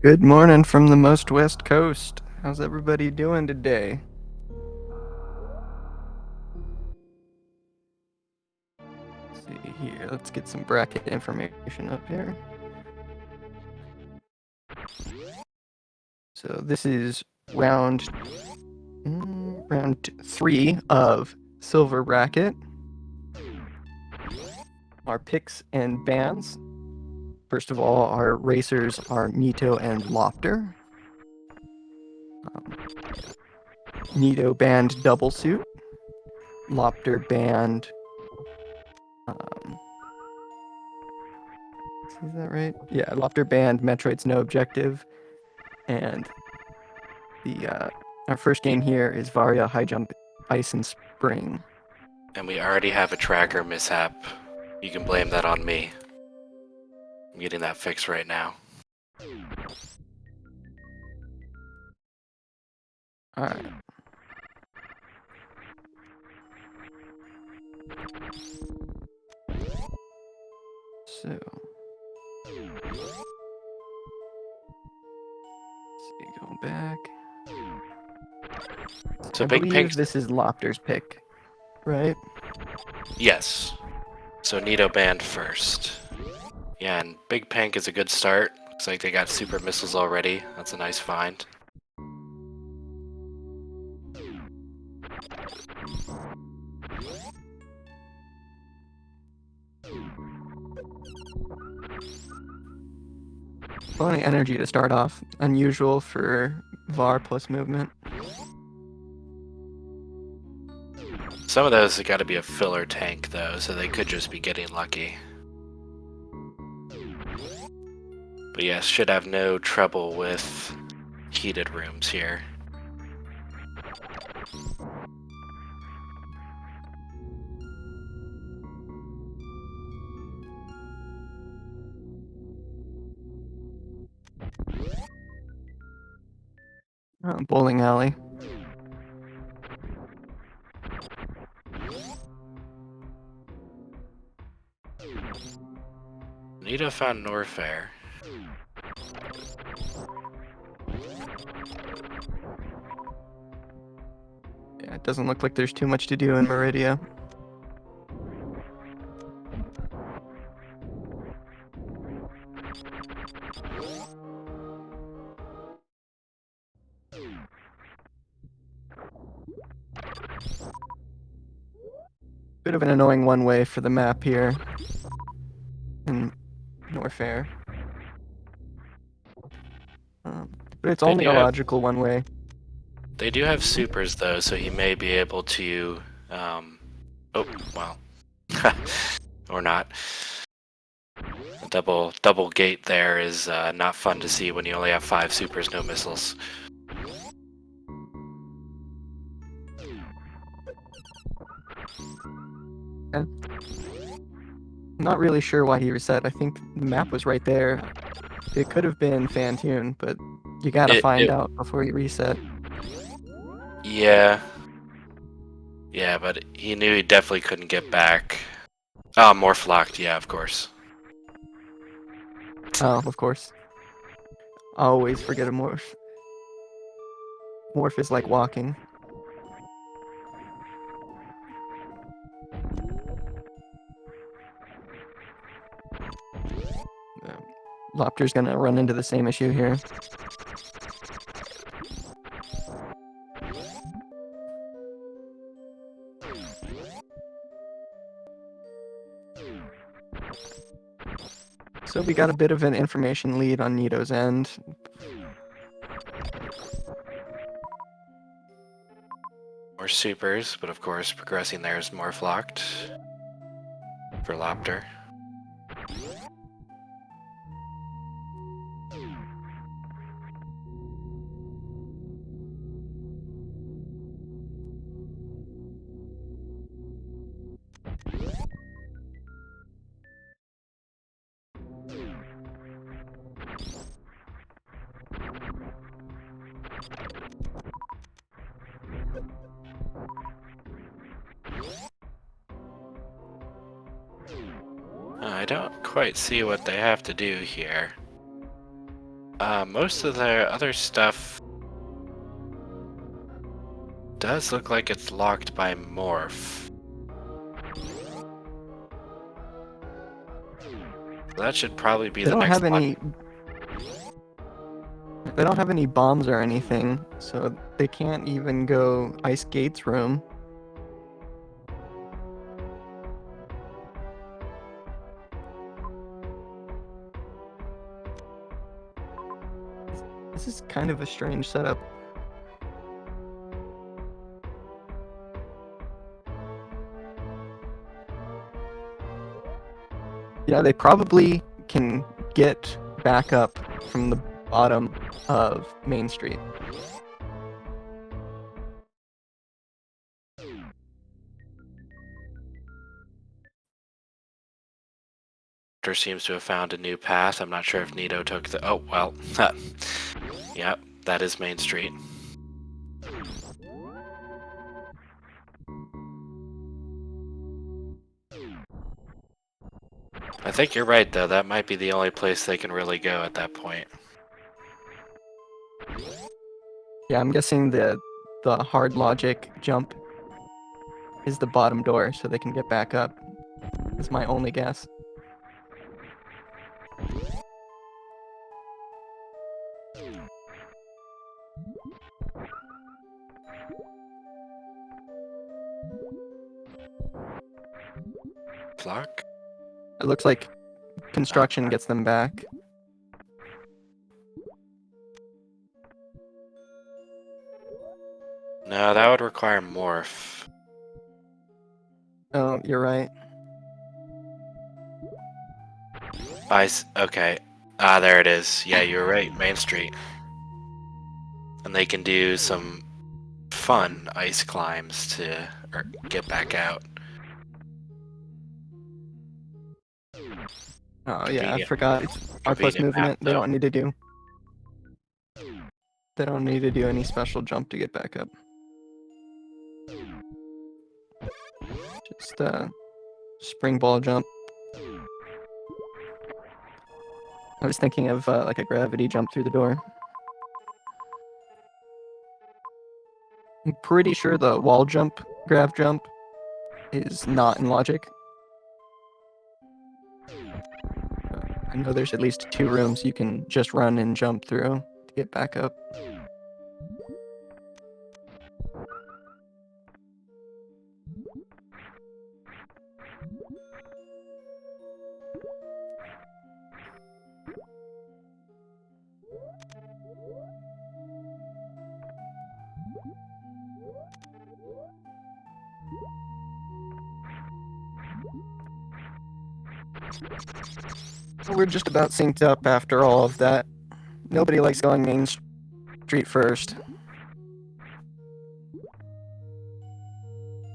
Good morning from the most west coast. How's everybody doing today? Let's see here. Let's get some bracket information up here. So this is round 3 of silver bracket. Our picks and bans. First of all, our racers are Nito and Loptr. Nito banned double suit. Loptr banned. Is that right? Yeah, Loptr banned Metroid's no objective, and the our first game here is Varia High Jump Ice and Spring. And we already have a tracker mishap. You can blame that on me. I'm getting that fixed right now. Alright. So. Let's see, going back. So I Big believe Pink's... this is Lopter's pick, right? Yes. So Nito banned first. Yeah, and Big Pink is a good start. Looks like they got super missiles already. That's a nice find. Plenty of energy to start off. Unusual for VAR plus movement. Some of those have got to be a filler tank, though, so they could just be getting lucky. But yes, should have no trouble with heated rooms here. Bowling alley. Nito found Norfair. Yeah, it doesn't look like there's too much to do in Meridia. Bit of an annoying one way for the map here in Norfair. But it's only a logical one way. They do have supers, though, so he may be able to... oh, well. Or not. A double gate there is not fun to see when you only have 5 supers, no missiles. Not really sure why he reset. I think the map was right there. It could have been Fantune, but you gotta find out before you reset. Yeah. Yeah, but he knew he definitely couldn't get back. Oh, Morph locked, yeah, of course. Oh, of course. Always forget a morph. Morph is like walking. Lopter's gonna run into the same issue here. So we got a bit of an information lead on Nito's end. More supers, but of course progressing there is Morph locked for Loptr. I don't quite see what they have to do here. Most of their other stuff does look like it's locked by morph. So that should probably be They the don't next have any. one. They don't have any bombs or anything, so they can't even go Ice Gates room. This is kind of a strange setup. Yeah, they probably can get back up from the bottom of Main Street. Loptr seems to have found a new path. I'm not sure if Nito took the... Oh, well. Yep, that is Main Street. I think you're right, though. That might be the only place they can really go at that point. Yeah, I'm guessing the hard logic jump is the bottom door, so they can get back up. Is my only guess. Flock? It looks like construction gets them back. No, that would require morph. Oh, you're right. Okay. Ah, there it is. Yeah, you were right. Main Street. And they can do some fun ice climbs to get back out. Oh yeah, I Convenient. forgot. It's R plus Convenient map, movement. They though. don't need to do. They don't need to do any special jump to get back up. Just spring ball jump. I was thinking of like a gravity jump through the door. I'm pretty sure the wall jump, grav jump, is not in logic. I know there's at least 2 rooms you can just run and jump through to get back up. We're just about synced up after all of that. Nobody likes going Main Street first.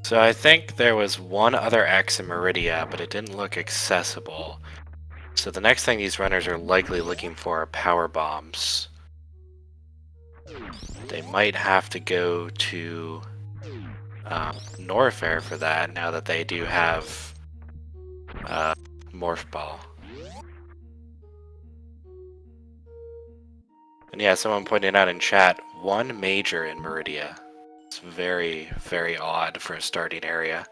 So I think there was one other X in Meridia, but it didn't look accessible. So the next thing these runners are likely looking for are power bombs. They might have to go to Norfair for that, now that they do have Morph Ball. And yeah, someone pointed out in chat, 1 major in Meridia. It's very, very odd for a starting area.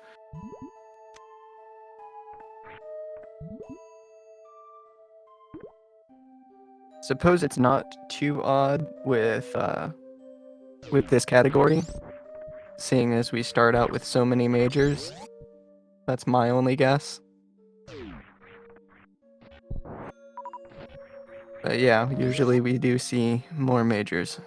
Suppose it's not too odd with this category, seeing as we start out with so many majors. That's my only guess. But yeah, usually we do see more majors.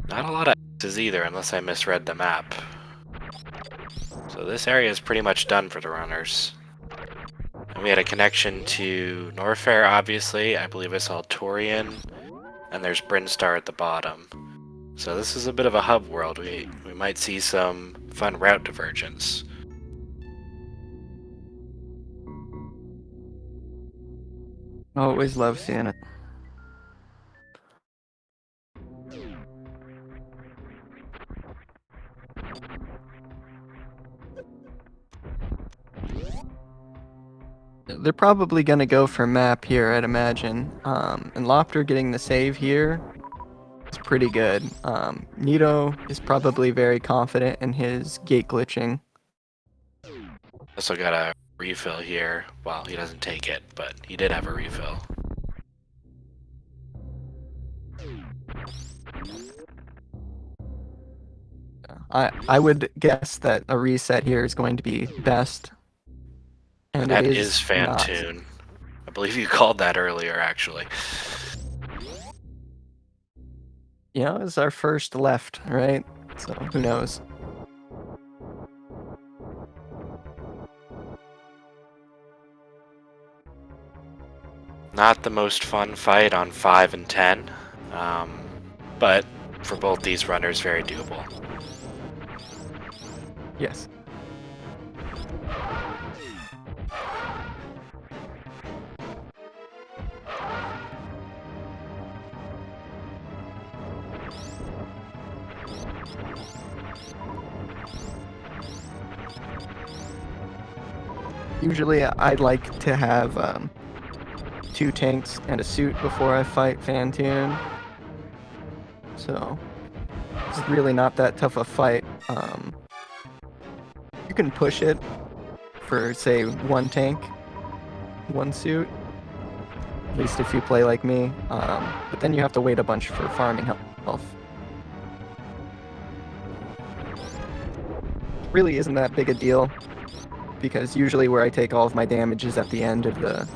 Not a lot of X's either, unless I misread the map. So this area is pretty much done for the runners. And we had a connection to Norfair, obviously. I believe I saw Torian. And there's Brinstar at the bottom. So this is a bit of a hub world. We might see some fun route divergence. Always love seeing it. They're probably going to go for map here, I'd imagine. And Loptr getting the save here is pretty good. Nito is probably very confident in his gate glitching. Also got a refill here. Well, he doesn't take it, but he did have a refill. I would guess that a reset here is going to be best. And it that is not. Fantoon. I believe you called that earlier, actually. Yeah, it's our first left, right? So who knows? Not the most fun fight on 5 and 10, but for both these runners, very doable. Yes. Usually I'd like to have 2 tanks and a suit before I fight Fantoon. So it's really not that tough a fight. You can push it for, say, 1 tank, 1 suit. At least if you play like me. But then you have to wait a bunch for farming health. Really isn't that big a deal, because usually where I take all of my damage is at the end of the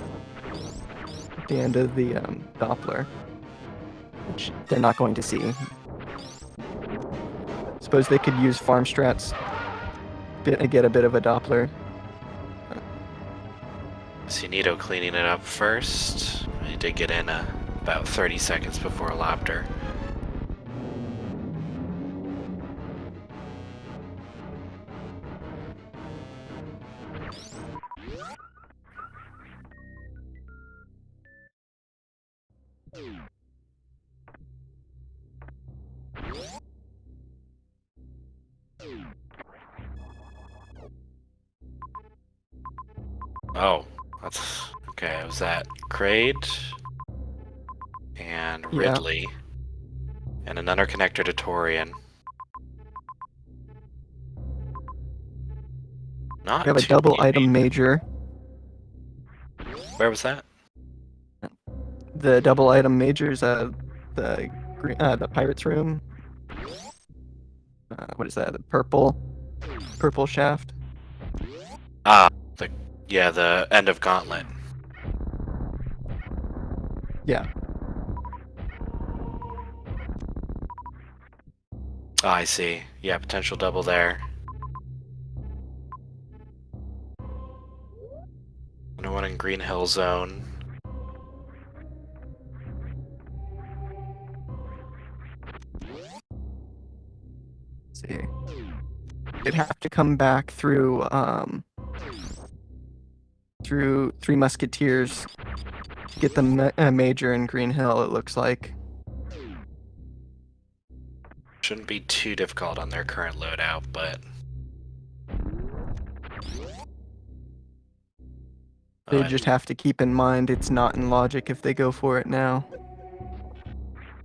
Doppler, which they're not going to see. Suppose they could use farm strats, get a bit of a Doppler. See Nito cleaning it up first. He did get in about 30 seconds before Loptr. Oh, that's okay. Was that Kraid and Ridley, and another connector to Torian? Not We have a too double easy. item major. Where was that? The double item majors, the pirate's room. What is that? The purple shaft. Ah, the end of Gauntlet. Yeah. Oh, I see. Yeah, potential double there. No one in Green Hill Zone. Let's see. They'd have to come back through through Three Musketeers to get the major in Green Hill, it looks like. Shouldn't be too difficult on their current loadout, but They just have to keep in mind it's not in logic if they go for it now.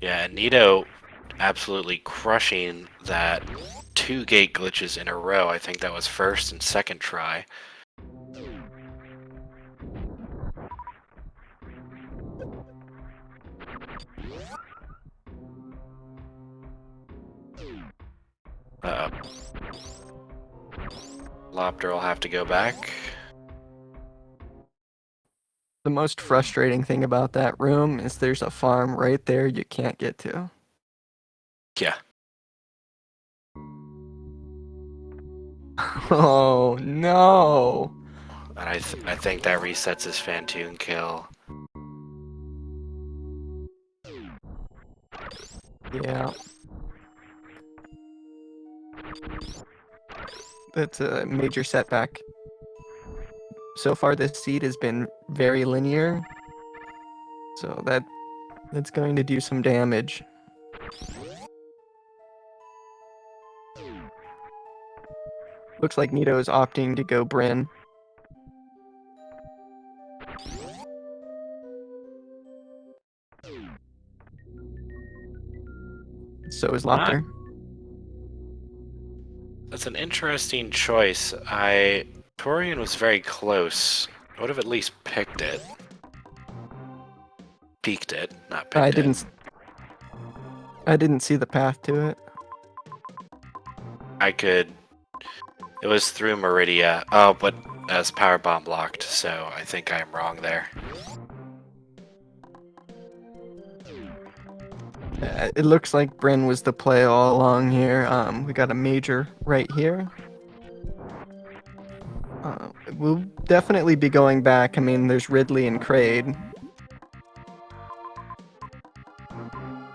yeah, and Nito absolutely crushing that 2 gate glitches in a row. I think that was first and second try. Uh-oh. Loptr will have to go back. The most frustrating thing about that room is there's a farm right there you can't get to. Yeah. Oh no! And I think that resets his Fantoon kill. Yeah. That's a major setback. So far this seed has been very linear, So that's going to do some damage. Looks like Nito is opting to go Bryn. So is Loptr. That's an interesting choice. Torian was very close. I would have at least picked it. Peeked it, not picked it. I didn't see the path to it. It was through Meridia. Oh, but as power bomb blocked, so I think I'm wrong there. It looks like Bryn was the play all along here. We got a major right here. We'll definitely be going back. I mean, there's Ridley and Kraid.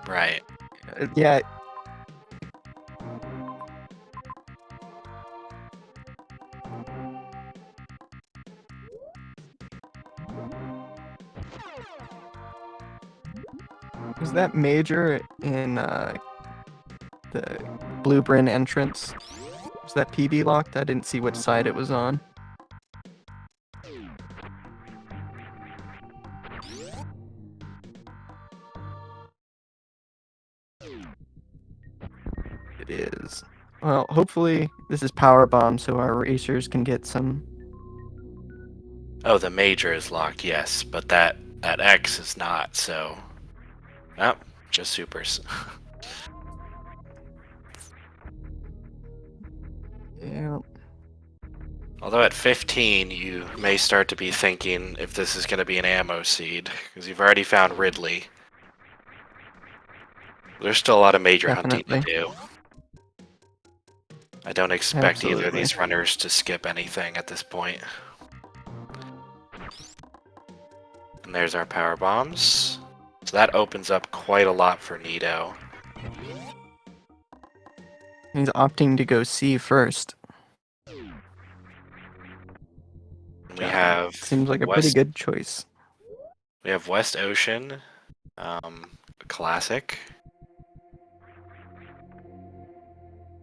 Right. Yeah. Was that major in the Blue Bryn entrance? Was that PB locked? I didn't see which side it was on. It is. Well, hopefully this is power bomb, so our racers can get some. Oh, the major is locked, yes, but that X is not, so... Nope, just supers. Yeah. Although at 15, you may start to be thinking if this is going to be an ammo seed, because you've already found Ridley. There's still a lot of major hunting to do. I don't expect either of these runners to skip anything at this point. And there's our power bombs. So that opens up quite a lot for Nito. He's opting to go C first. We have... Seems like a pretty good choice. We have West Ocean. Classic.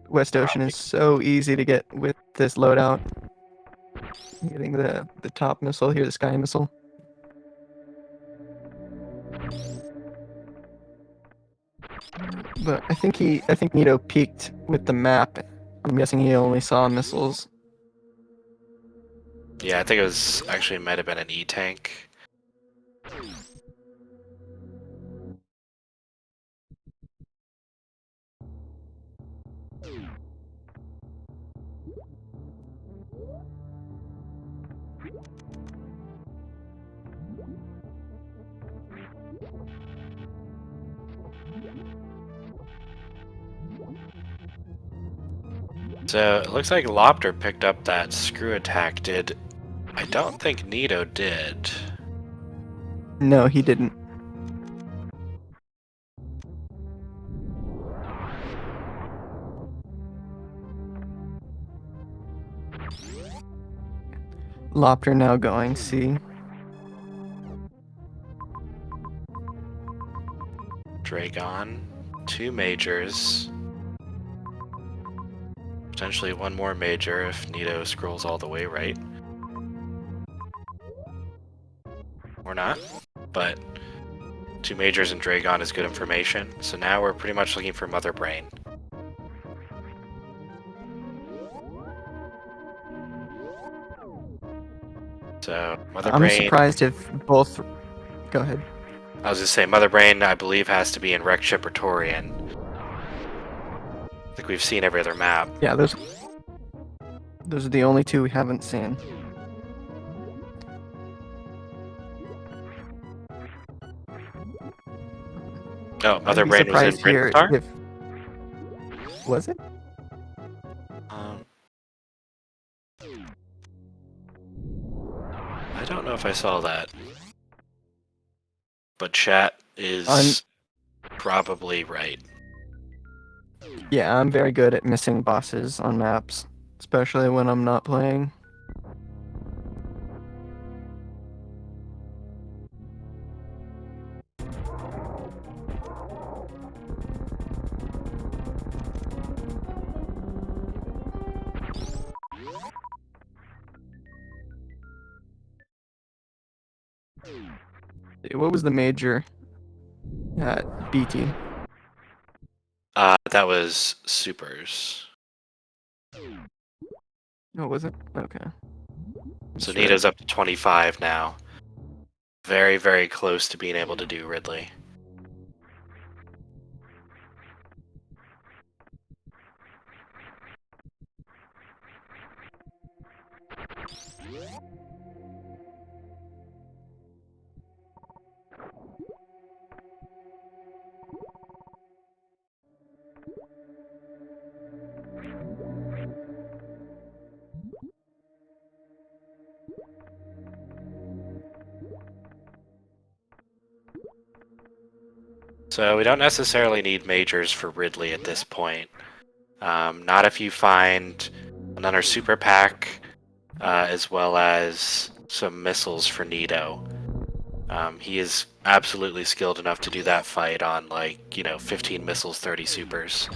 West Ocean is so easy to get with this loadout. Getting the top missile here, the sky missile. But I think Nito peeked with the map. I'm guessing he only saw missiles. Yeah, I think it might have been an E-tank. So it looks like Loptr picked up that screw attack. I don't think Nito did. No, he didn't. Loptr now going C. Dragon, 2 majors. Potentially one more major if Nito scrolls all the way right. Or not, but 2 majors and Dragon is good information. So now we're pretty much looking for Mother Brain. So Mother Brain... I'm surprised if both... Go ahead. I was just saying, Mother Brain, I believe, has to be in Wreck Ship or Torian. I think we've seen every other map. Yeah, those are the only 2 we haven't seen. Oh, Mother Brain was in Bryn Star? Was it? I don't know if I saw that. But chat is probably right. Yeah, I'm very good at missing bosses on maps, especially when I'm not playing. What was the major at BT? That was supers. Oh, was it? Okay. So That's right. Nito's up to 25 now. Very, very close to being able to do Ridley. So we don't necessarily need majors for Ridley at this point. Not if you find another super pack, as well as some missiles for Nito. He is absolutely skilled enough to do that fight on, like, 15 missiles, 30 supers.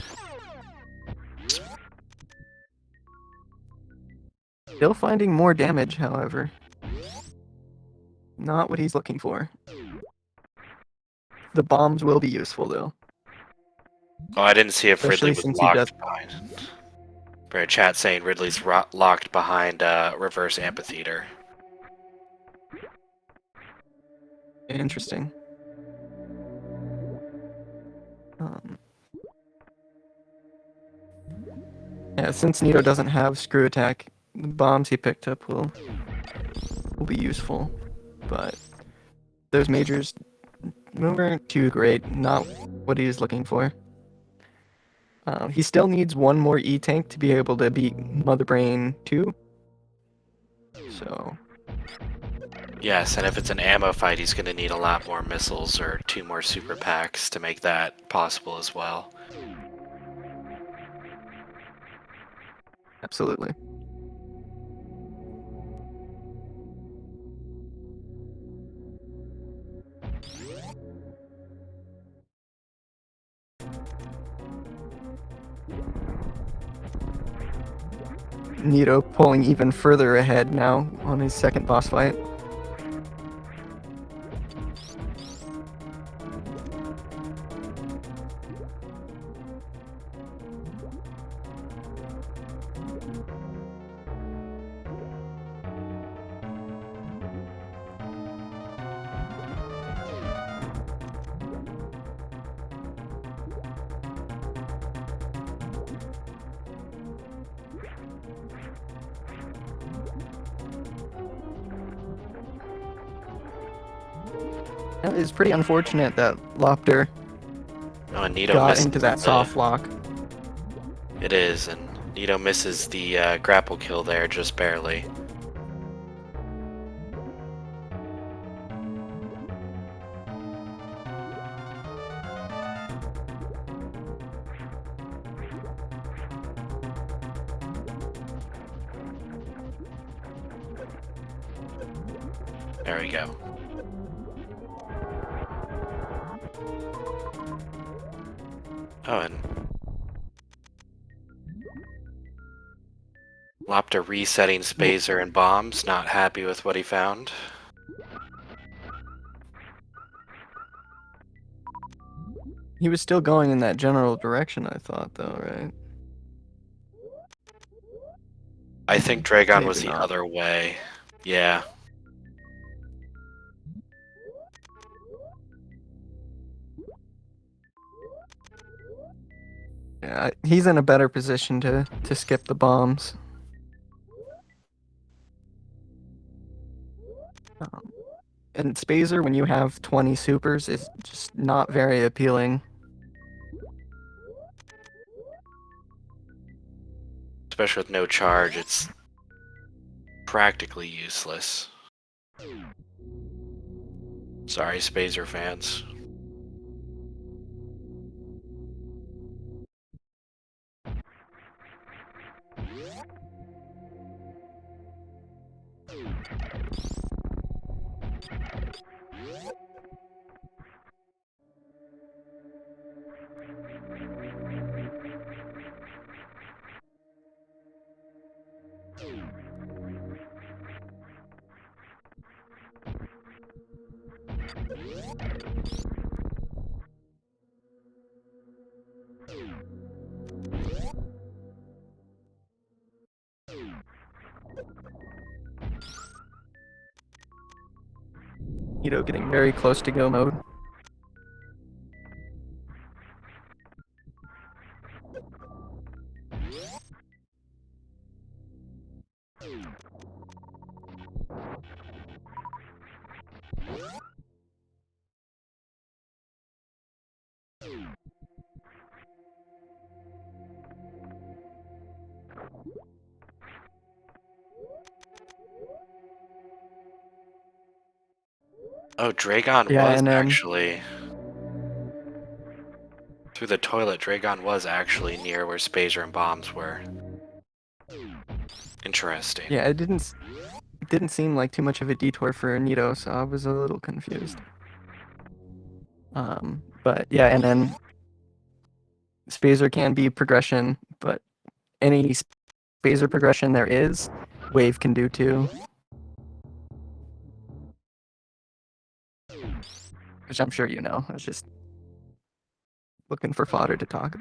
Still finding more damage, however. Not what he's looking for. The bombs will be useful, though. Oh, I didn't see if Ridley Especially was since he does. locked behind. For chat saying Ridley's locked behind reverse amphitheater. Interesting. Um, yeah, since Nito doesn't have screw attack, the bombs he picked up will be useful. But those majors weren't too great. Not what he was looking for. He still needs one more E-Tank to be able to beat Mother Brain 2. So, Yes, and if it's an ammo fight, he's going to need a lot more missiles or 2 more super packs to make that possible as well. absolutely. Nito pulling even further ahead now on his second boss fight. It is pretty unfortunate that Loptr Oh, and Nito got misses into that soft lock. It is, and Nito misses the grapple kill there just barely. There we go. Oh, and Loptr resetting Spazer and bombs, not happy with what he found. He was still going in that general direction, I thought, though, right? I think Dragon Maybe was the not. other way. Yeah. Yeah, he's in a better position to skip the bombs. And Spazer, when you have 20 supers, is just not very appealing. Especially with no charge, it's practically useless. Sorry, Spazer fans. Nito getting very close to go mode. Oh, Dragon Yeah, was and then actually through the toilet. Dragon was actually near where Spazer and Bombs were. Interesting. yeah, it didn't seem like too much of a detour for Nito, so I was a little confused. But yeah, and then Spazer can be progression, but any Spazer progression there is, Wave can do too. Which I'm sure you know. I was just looking for fodder to talk.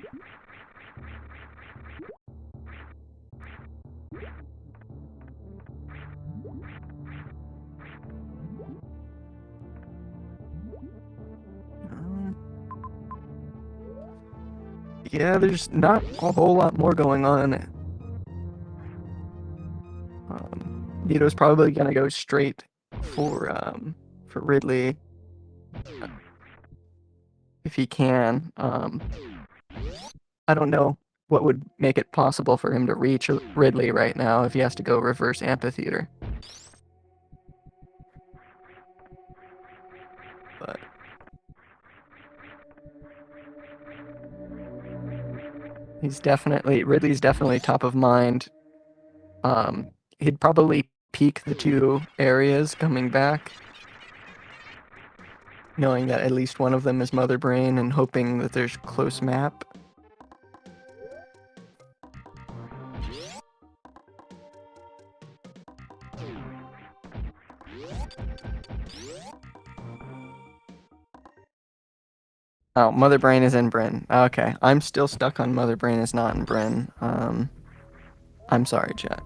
Yeah, there's not a whole lot more going on. Nito's probably gonna go straight for Ridley if he can. I don't know what would make it possible for him to reach Ridley right now if he has to go reverse amphitheater. But Ridley's definitely top of mind. He'd probably peek the two areas coming back, knowing that at least one of them is Mother Brain and hoping that there's close map. Oh, Mother Brain is in Bryn. Okay, I'm still stuck on Mother Brain is not in Bryn. I'm sorry, chat.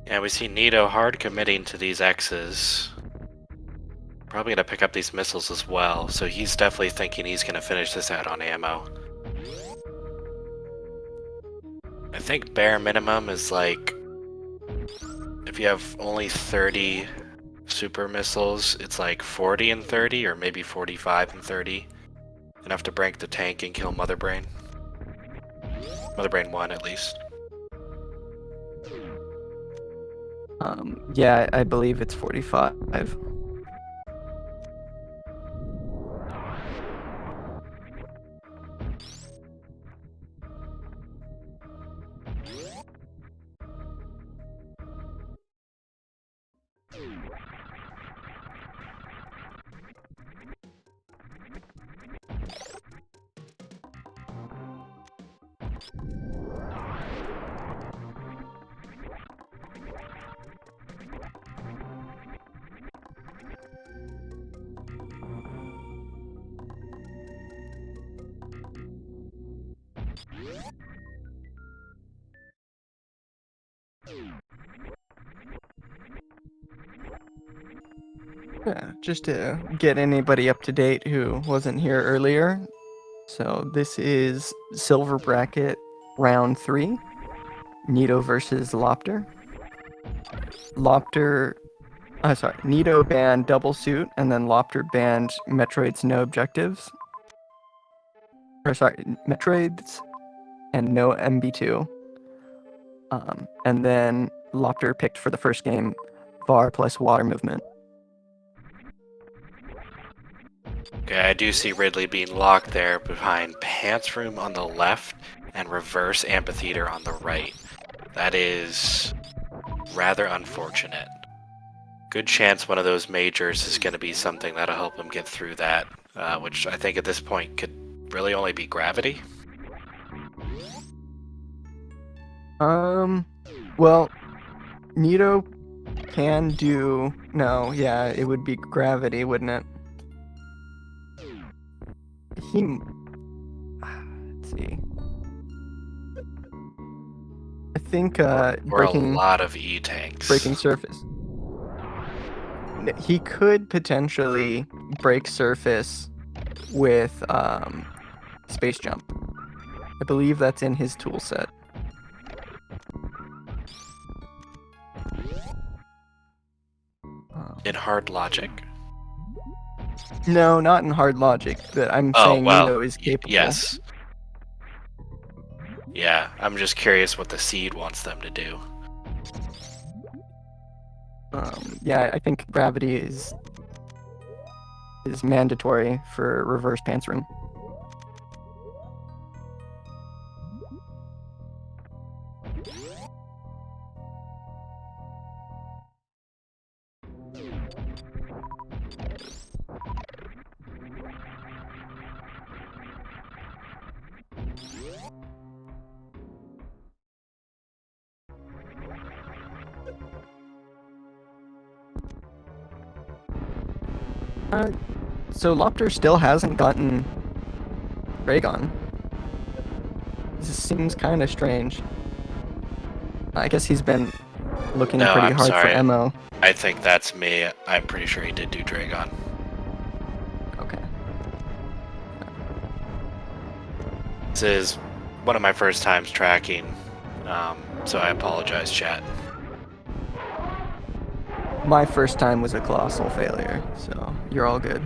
Yeah, we see Nito hard committing to these X's. Probably gonna pick up these missiles as well, so he's definitely thinking he's gonna finish this out on ammo. I think bare minimum is like, if you have only 30 super missiles, it's like 40 and 30, or maybe 45 and 30. Enough to break the tank and kill Mother Brain. Mother Brain 1 at least. Yeah, I believe it's 45. Yeah, just to get anybody up to date who wasn't here earlier. So this is Silver Bracket round 3. Nito versus Loptr. Nito banned Double Suit, and then Loptr banned Metroid's No Objectives. Metroids and no MB2. And then Loptr picked for the first game VAR plus water movement. Okay, I do see Ridley being locked there behind Pants Room on the left and Reverse Amphitheater on the right. That is rather unfortunate. Good chance one of those majors is going to be something that'll help him get through that, which I think at this point could really only be Gravity. Well, Nito can do... No, yeah, it would be Gravity, wouldn't it? He. Let's see. I think Or a breaking lot of E-tanks. breaking surface. He could potentially break surface with space jump. I believe that's in his tool set. In hard logic? No, not in hard logic. But I'm Oh, saying well, Nito is capable. yes. Yeah, I'm just curious what the seed wants them to do. Yeah, I think gravity is mandatory for reverse pants room. So Loptr still hasn't gotten Dragon. This seems kind of strange. I guess he's been looking No, pretty I'm hard sorry. for MO. I think that's me. I'm pretty sure he did do Dragon. Okay. This is one of my first times tracking, so I apologize, chat. My first time was a colossal failure, so you're all good.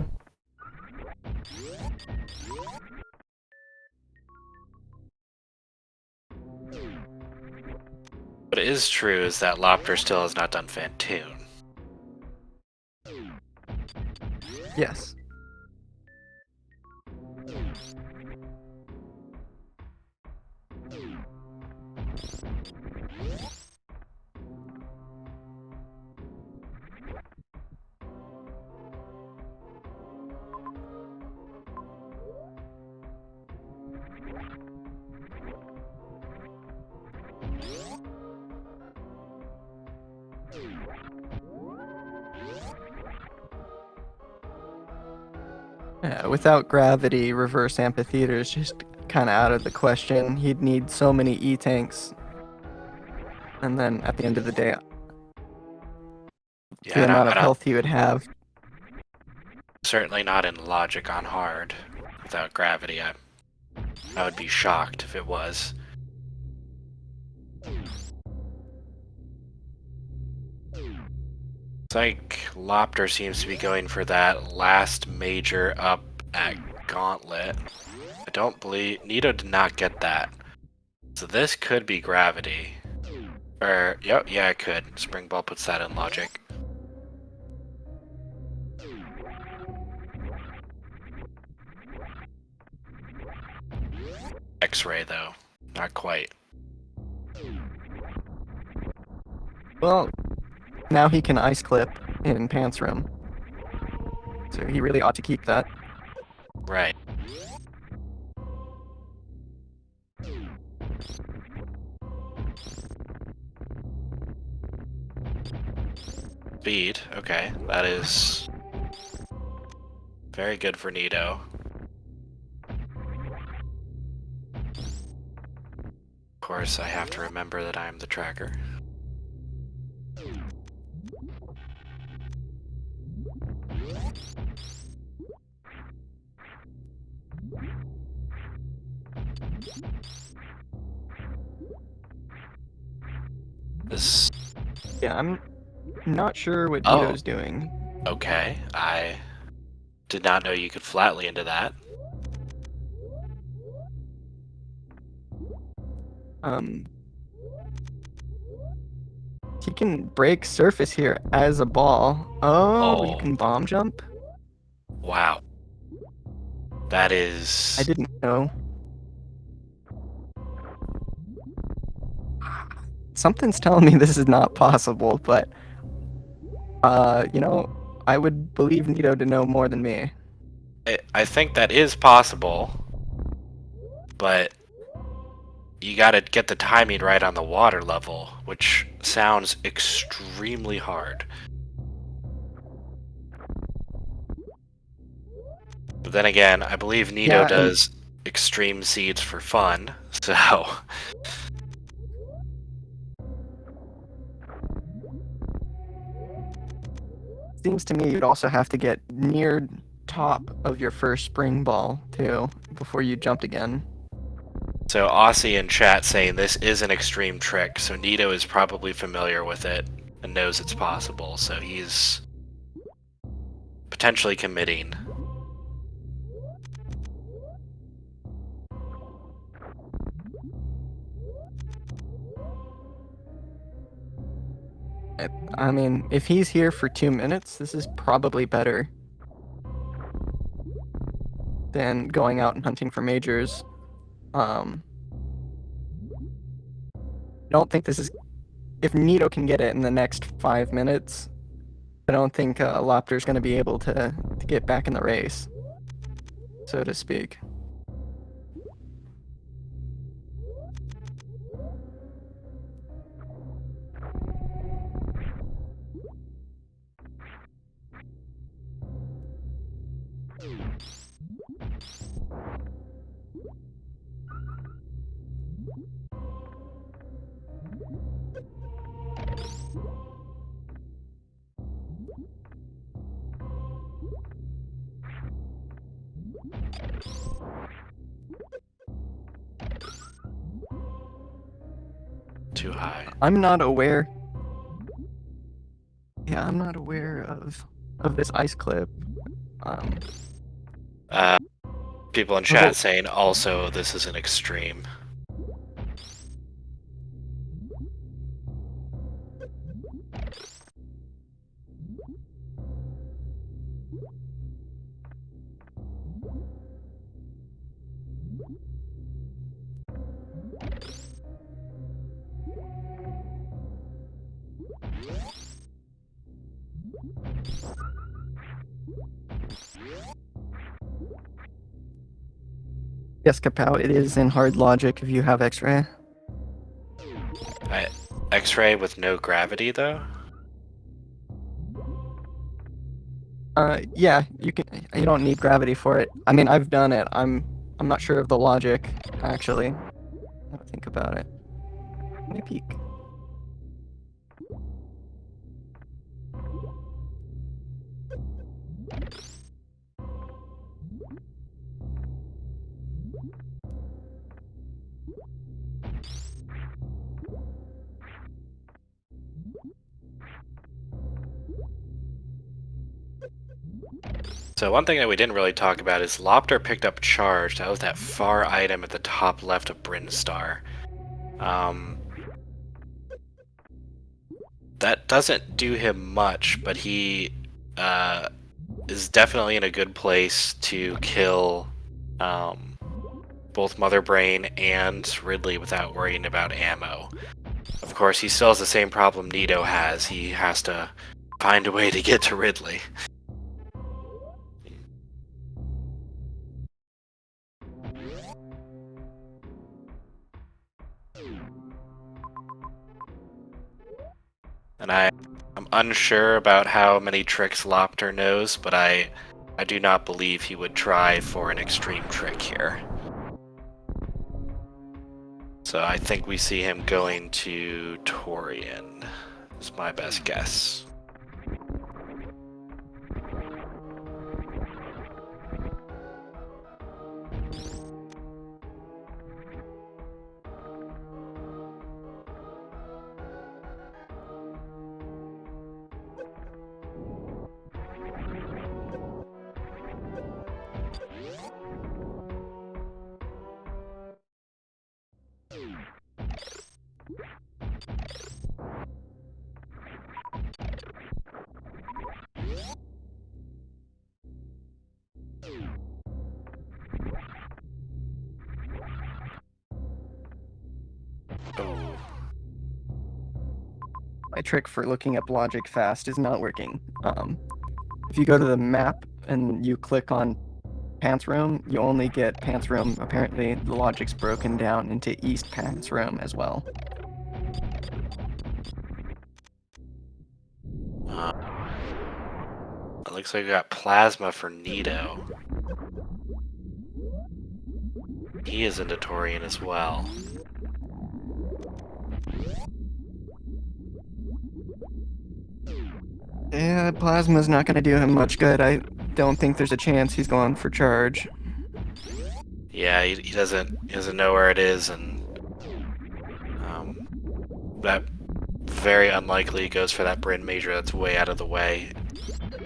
What is true is that Loptr still has not done Fantoon. Yes. Yeah, without gravity, reverse amphitheater is just kind of out of the question. He'd need so many E-tanks. And then at the end of the day, Yeah, the I amount of don't, health he would have. certainly not in logic on hard. Without gravity, I would be shocked if it was. It's like Loptr seems to be going for that last major up at Gauntlet. I don't believe Nito did not get that. So this could be gravity. Or, yep, yeah, it could. Spring Ball puts that in logic. X-ray, though. Not quite. Well, now he can ice clip in Pants Room. So he really ought to keep that. Right. Speed, okay. That is very good for Nito. Of course, I have to remember that I am the tracker. This... Yeah, I'm not sure what Oh. Nito's doing. Okay, I did not know you could flatly into that. He can break surface here as a ball. Oh, you can bomb jump? Wow. That is... I didn't know. Something's telling me this is not possible, but you know, I would believe Nito to know more than me. I think that is possible, but you gotta get the timing right on the water level, which sounds extremely hard. But then again, I believe Nito Yeah, and does extreme seeds for fun, so... seems to me you'd also have to get near top of your first spring ball, too, before you jumped again. So Aussie in chat saying this is an extreme trick, so Nito is probably familiar with it and knows it's possible, so he's potentially committing. I mean, if he's here for 2 minutes, this is probably better than going out and hunting for majors. I don't think this is... If Nito can get it in the next 5 minutes, I don't think Loptr's going to be able to get back in the race, so to speak. Too high. I'm not aware... Yeah, I'm not aware of this ice clip. People in chat saying also this is an extreme. Yes, Kapow, it is in hard logic if you have X-ray. X-ray with no gravity though? Yeah, you don't need gravity for it. I mean, I've done it. I'm not sure of the logic, actually. Now that I think about it. Let me peek. So one thing that we didn't really talk about is Loptr picked up charge. That was that far item at the top left of Brinstar. That doesn't do him much, but he is definitely in a good place to kill both Mother Brain and Ridley without worrying about ammo. Of course, he still has the same problem Nito has. He has to find a way to get to Ridley. And I'm unsure about how many tricks Loptr knows, but I do not believe he would try for an extreme trick here. So I think we see him going to Torian, is my best guess. Oh. My trick for looking up logic fast is not working. If you go to the map and you click on Pants Room, you only get Pants Room. Apparently, the logic's broken down into East Pants Room as well. It looks like we got Plasma for Nito. He is into Torian as well. Yeah, Plasma's not going to do him much good. I don't think there's a chance he's going for charge. Yeah, he doesn't know where it is, and that very unlikely goes for that Bryn Major that's way out of the way.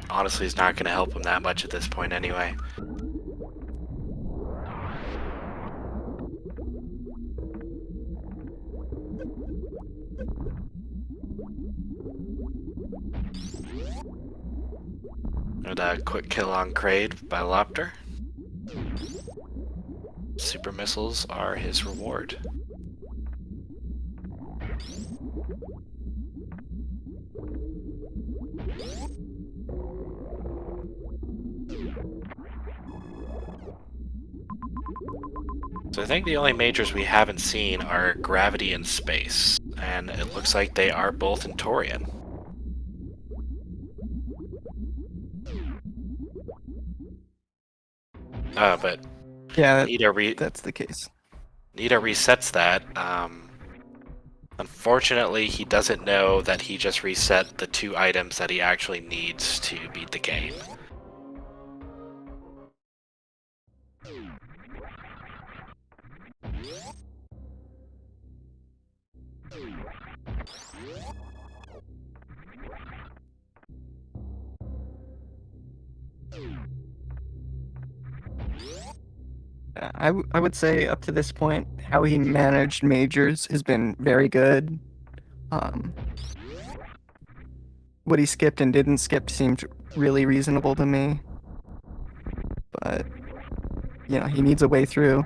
Honestly, it's not going to help him that much at this point anyway. And a quick kill on Kraid by Loptr. Super missiles are his reward. So I think the only majors we haven't seen are Gravity and Space, and it looks like they are both in Torian. But Yeah, Nito that's the case. Nito resets that. Unfortunately, he doesn't know that he just reset the 2 items that he actually needs to beat the game. I would say up to this point, how he managed majors has been very good. What he skipped and didn't skip seemed really reasonable to me. But, you know, he needs a way through.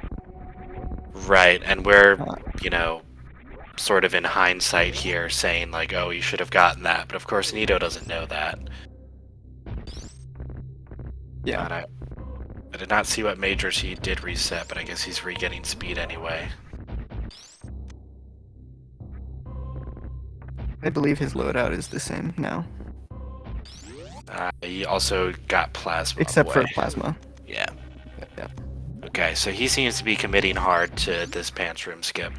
Right, and we're, sort of in hindsight here saying like, oh, you should have gotten that. But of course, Nito doesn't know that. Yeah. God, I did not see what majors he did reset, but I guess he's re-getting speed anyway. I believe his loadout is the same now. He also got Plasma. Except for away. Plasma. Yeah. Yeah. Okay, so he seems to be committing hard to this pants room skip.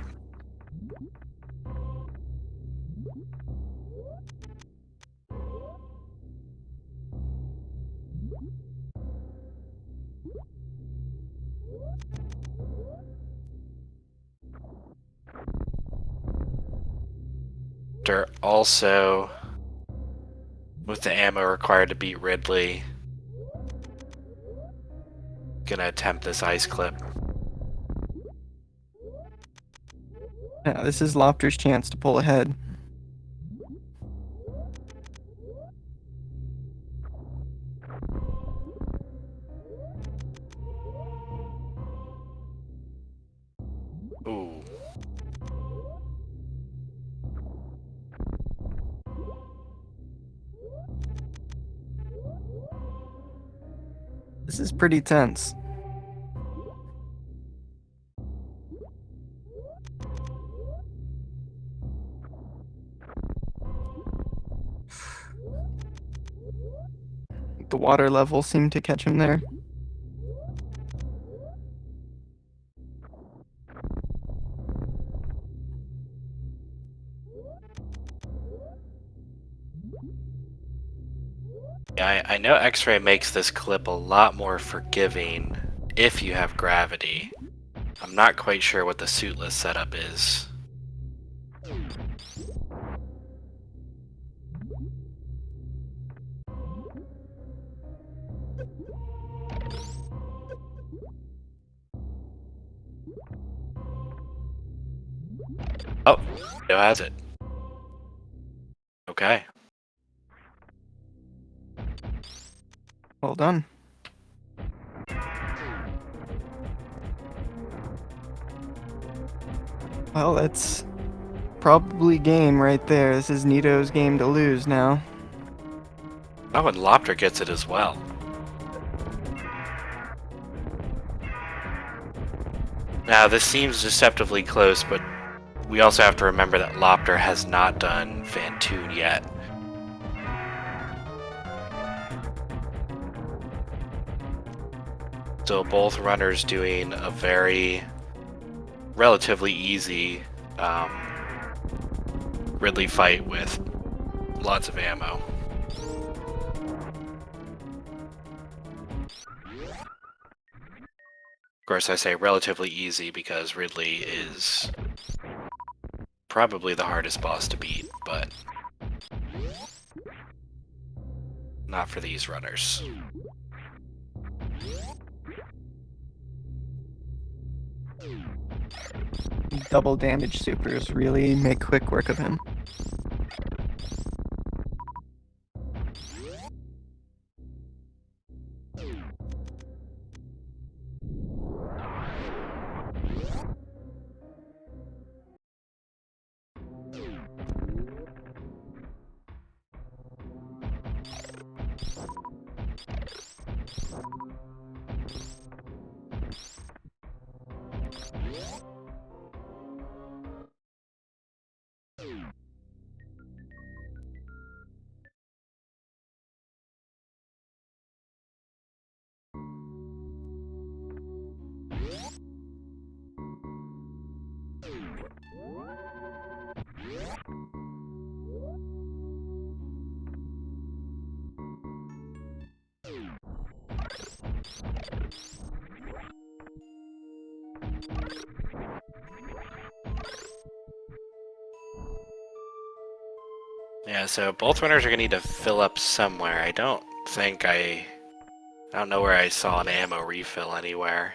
Also, with the ammo required to beat Ridley, gonna attempt this ice clip. Yeah, this is Loptr's chance to pull ahead. Ooh. This is pretty tense. The water level seemed to catch him there. Yeah, I know X-Ray makes this clip a lot more forgiving if you have gravity. I'm not quite sure what the suitless setup is. Oh, Nito has it. Okay. Well done. Well, that's probably game right there. This is Nito's game to lose now. Oh, and Loptr gets it as well. Now, this seems deceptively close, but we also have to remember that Loptr has not done Fantoon yet. So both runners doing a very relatively easy Ridley fight with lots of ammo. Of course, I say relatively easy because Ridley is probably the hardest boss to beat, but not for these runners. Double damage supers really make quick work of him. Yeah, so both runners are gonna need to fill up somewhere. I don't know where I saw an ammo refill anywhere.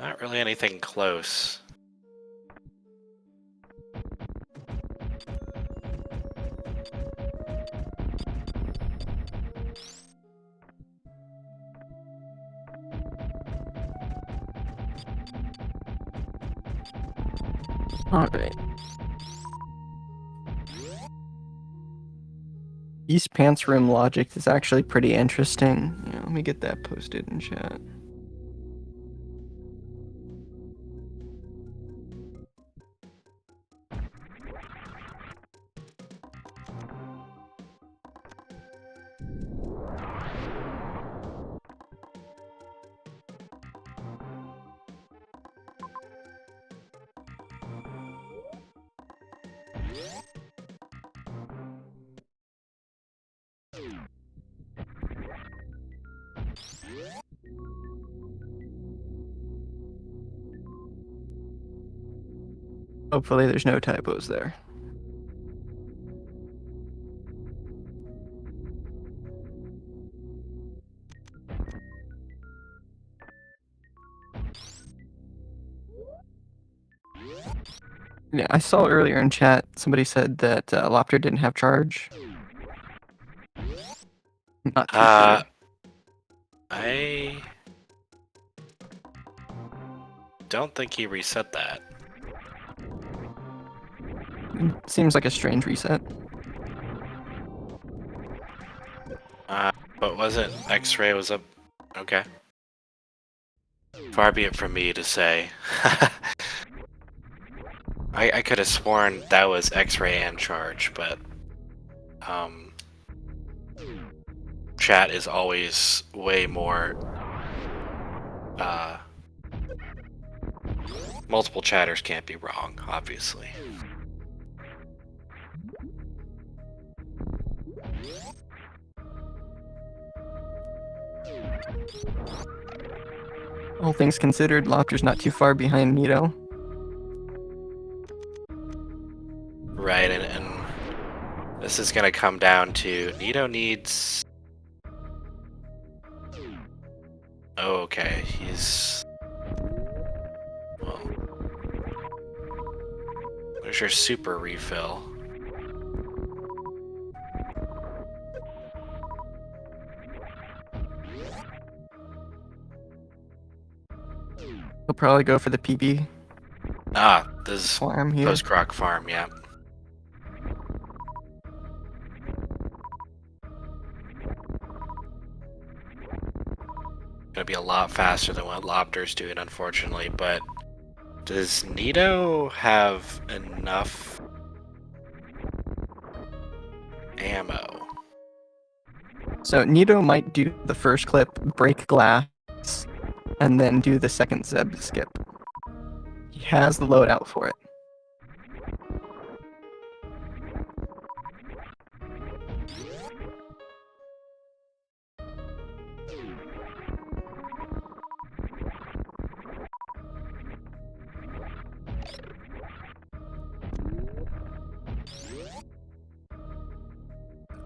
Not really anything close. Alright. East Pants Room logic is actually pretty interesting. Yeah, let me get that posted in chat. Hopefully there's no typos there. Yeah, I saw earlier in chat somebody said that Loptr didn't have charge. Not too sure. I don't think he reset that. Seems like a strange reset. But wasn't X-ray was up? Okay. Far be it from me to say. I could have sworn that was X-ray and charge, but chat is always way more multiple chatters can't be wrong, obviously. All things considered, Loptr's not too far behind Nito. Right, and this is gonna come down to Nito needs. Oh, okay, he's. Well, there's your super refill. He'll probably go for the PB Ah, this is farm here. post-croc farm, yeah. gonna be a lot faster than what Loptr's doing, unfortunately. But does Nito have enough ammo? So Nito might do the first clip, break glass, and then do the second Zeb skip. He has the loadout for it.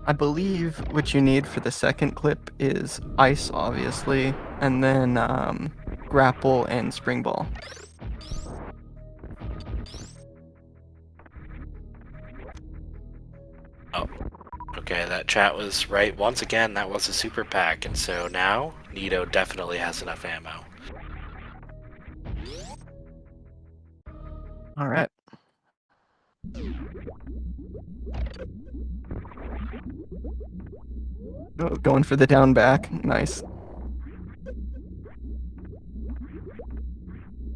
I believe what you need for the second clip is ice, obviously, and then grapple and spring ball. Oh, okay, that chat was right. Once again, that was a super pack, and so now Nito definitely has enough ammo. All right. Oh, going for the down back. Nice.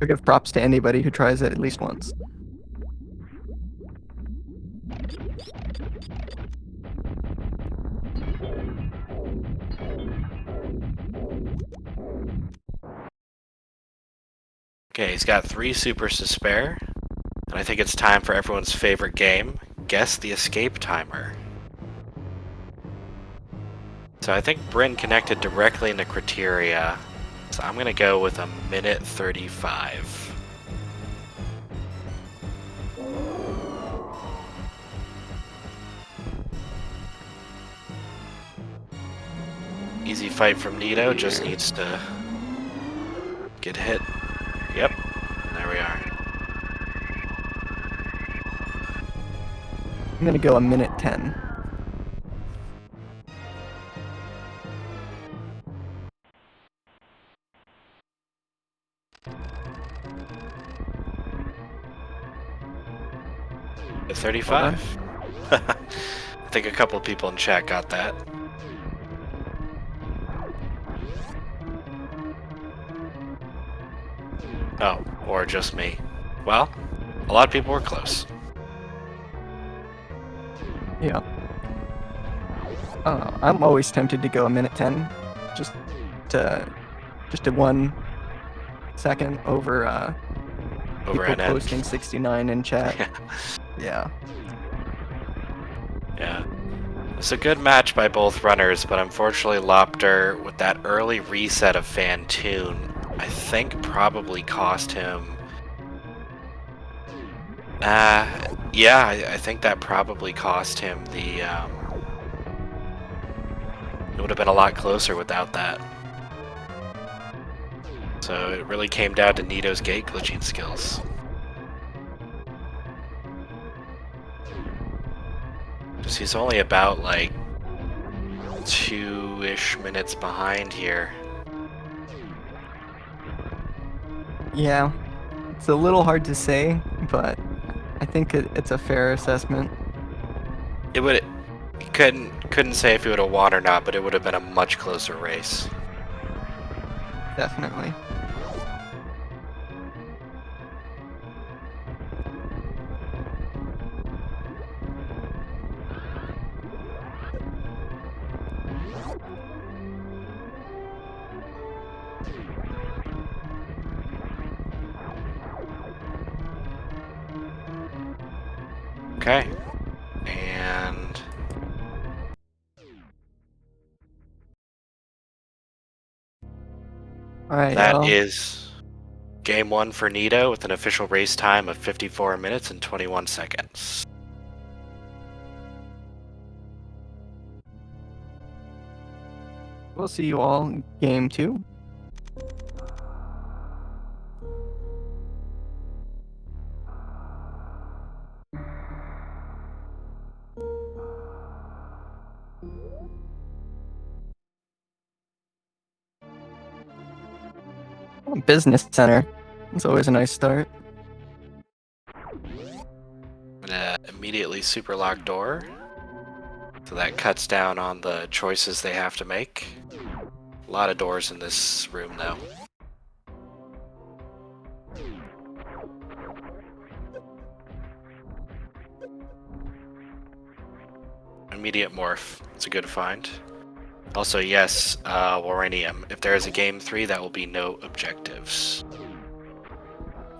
I give props to anybody who tries it at least once. Okay, he's got 3 supers to spare, and I think it's time for everyone's favorite game, Guess the Escape Timer. So I think Bryn connected directly into criteria, so I'm gonna go with a minute 35. Easy fight from Nito, just needs to get hit. Yep, there we are. I'm gonna go a minute 10. At 35. I think a couple of people in chat got that. Oh, or just me. Well, a lot of people were close. Yeah. I'm always tempted to go a minute 10, just to 1 second over Over people an posting end. 69 in chat. Yeah. Yeah. It's a good match by both runners, but unfortunately Loptr, with that early reset of Fantoon, I think probably cost him... yeah, I think that probably cost him the... It would have been a lot closer without that. So it really came down to Nito's gate glitching skills. Because he's only about, like, 2-ish minutes behind here. Yeah. It's a little hard to say, but I think it's a fair assessment. It would... Couldn't say if he would have won or not, but it would have been a much closer race. Definitely. Okay. And... Alright, that well, is game 1 for Nito with an official race time of 54 minutes and 21 seconds. we'll see you all in game 2. Business center. It's always a nice start. I'm gonna immediately super lock door. So that cuts down on the choices they have to make. lot of doors in this room, though. Immediate morph. It's a good find. Also, yes, Waranium. If there is a Game 3, that will be no objectives.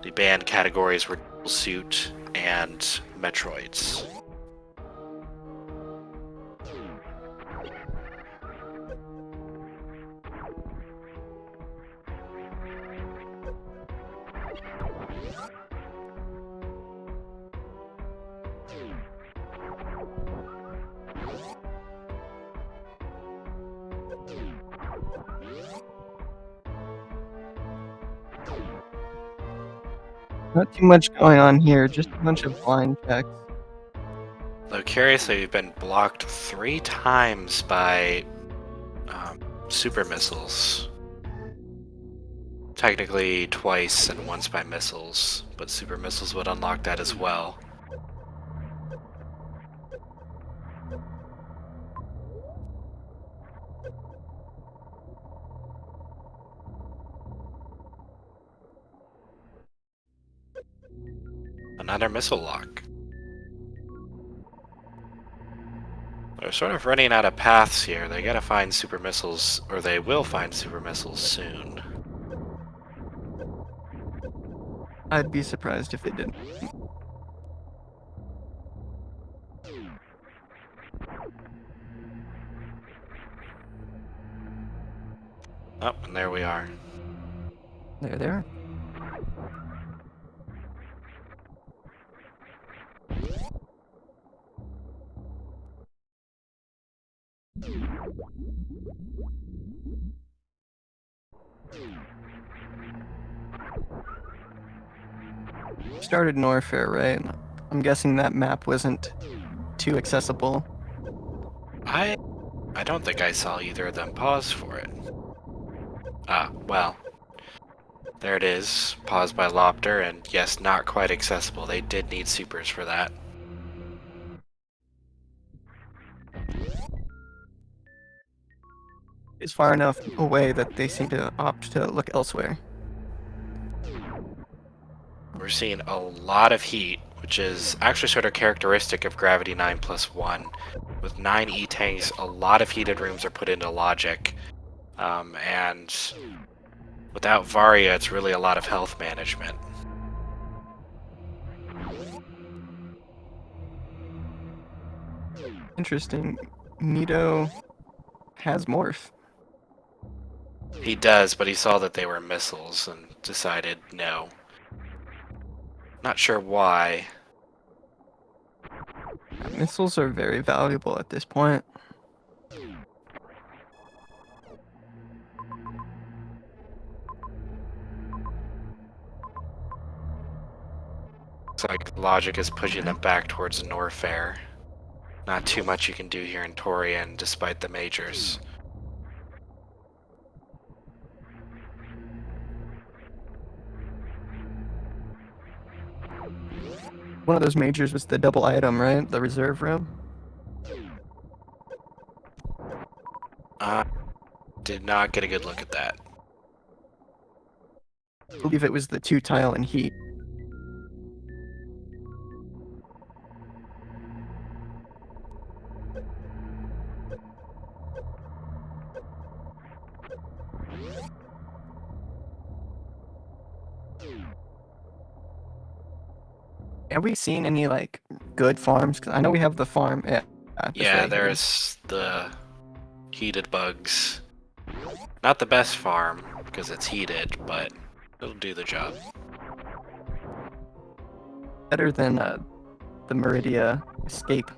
The banned categories were Dual Suit and Metroids. Not too much going on here, just a bunch of blind checks. Though curiously, we've been blocked 3 times by super missiles. Technically twice and once by missiles, but super missiles would unlock that as well. Another missile lock. They're sort of running out of paths here. They gotta find super missiles, or they will find super missiles soon. I'd be surprised if they didn't. Oh, and there we are. There they are. Started Norfair, right? I'm guessing that map wasn't too accessible. I don't think I saw either of them pause for it. Ah, well. There it is. Paused by Loptr, and yes, not quite accessible. They did need supers for that. It's far enough away that they seem to opt to look elsewhere. We're seeing a lot of heat, which is actually sort of characteristic of Gravity 9+1. With 9 E-tanks, a lot of heated rooms are put into Logic, and without Varia, it's really a lot of health management. Interesting. Nito has morph. He does, but he saw that they were missiles and decided no. Not sure why. Missiles are very valuable at this point. Looks like Logic is pushing them back towards Norfair. Not too much you can do here in Torian, despite the majors. One of those majors was the double item, right? The reserve room? Did not get a good look at that. I believe it was the 2 tile and heat. Have we seen any like good farms? Because I know we have the farm. Yeah, Yeah, right here. there's the heated bugs. Not the best farm, because it's heated, but it'll do the job. Better than the Meridia escape.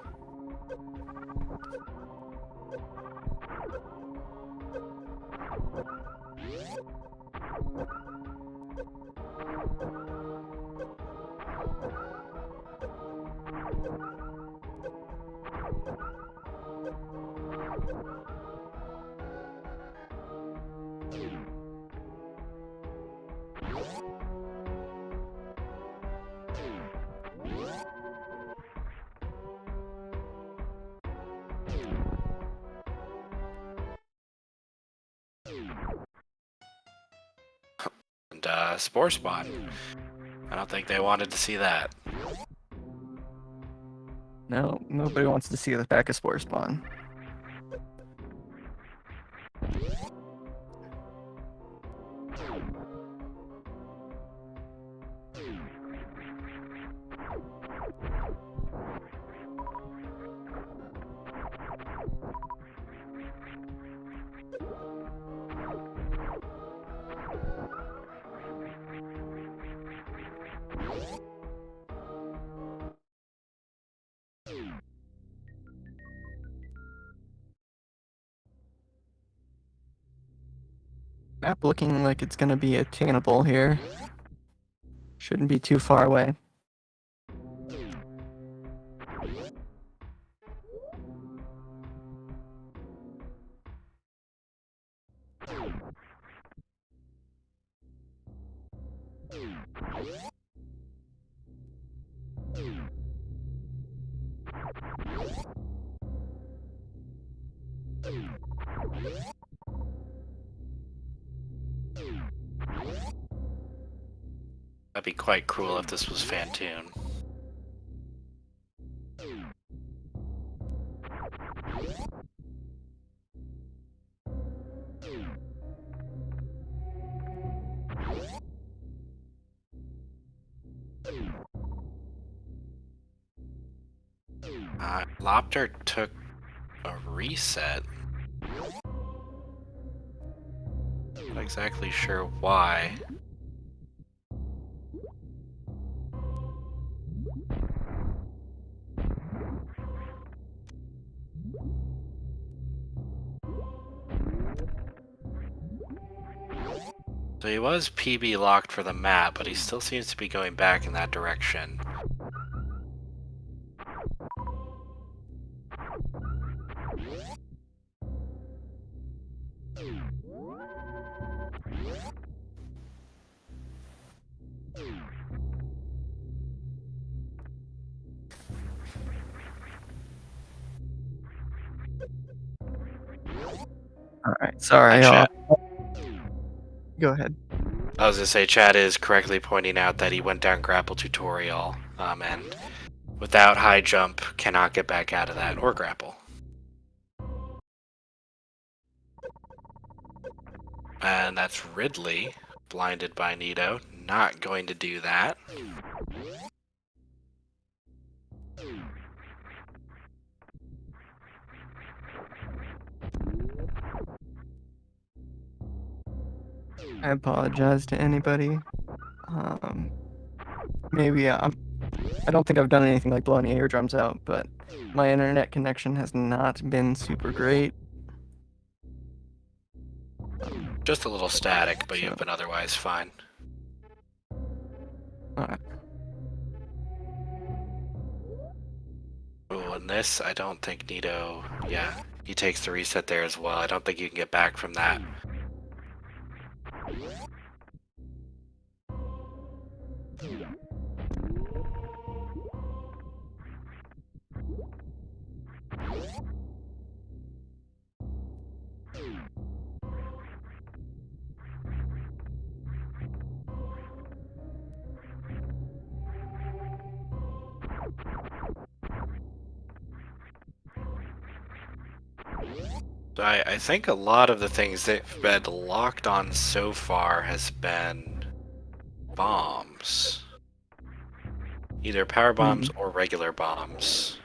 And Spore Spawn. I don't think they wanted to see that. No, nobody wants to see the back of Spore Spawn. Map looking like it's gonna be attainable here. Shouldn't be too far away. That'd be quite cruel if this was Fantoon. Loptr took a reset. Not exactly sure why. So he was PB locked for the map, but he still seems to be going back in that direction. Alright, sorry. Chat. Go ahead. I was gonna say, Chad is correctly pointing out that he went down grapple tutorial, and without high jump, cannot get back out of that or grapple. And that's Ridley, blinded by Nito. Not going to do that. I apologize to anybody. Maybe I don't think I've done anything like blowing eardrums out, but my internet connection has not been super great. Just a little static, but you've been otherwise fine. Alright. Ooh, and this, I don't think Nito... Yeah, he takes the reset there as well. I don't think you can get back from that. I think a lot of the things they've been locked on so far has been bombs. Either power bombs or regular bombs.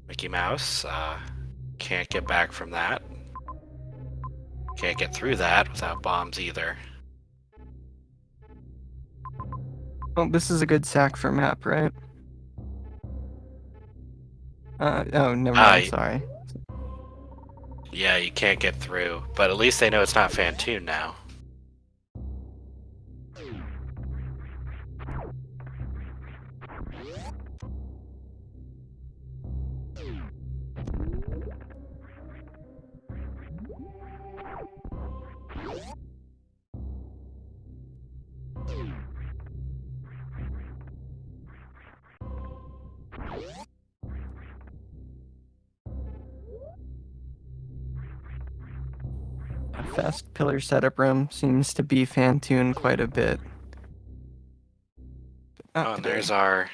Mickey Mouse, can't get back from that. Can't get through that without bombs either. Well, this is a good sack for map, right? Oh, never mind, sorry. Yeah, you can't get through, but at least they know it's not Fantoon now. fast pillar setup room seems to be fan-tuned quite a bit. Not Oh, and today. there's our...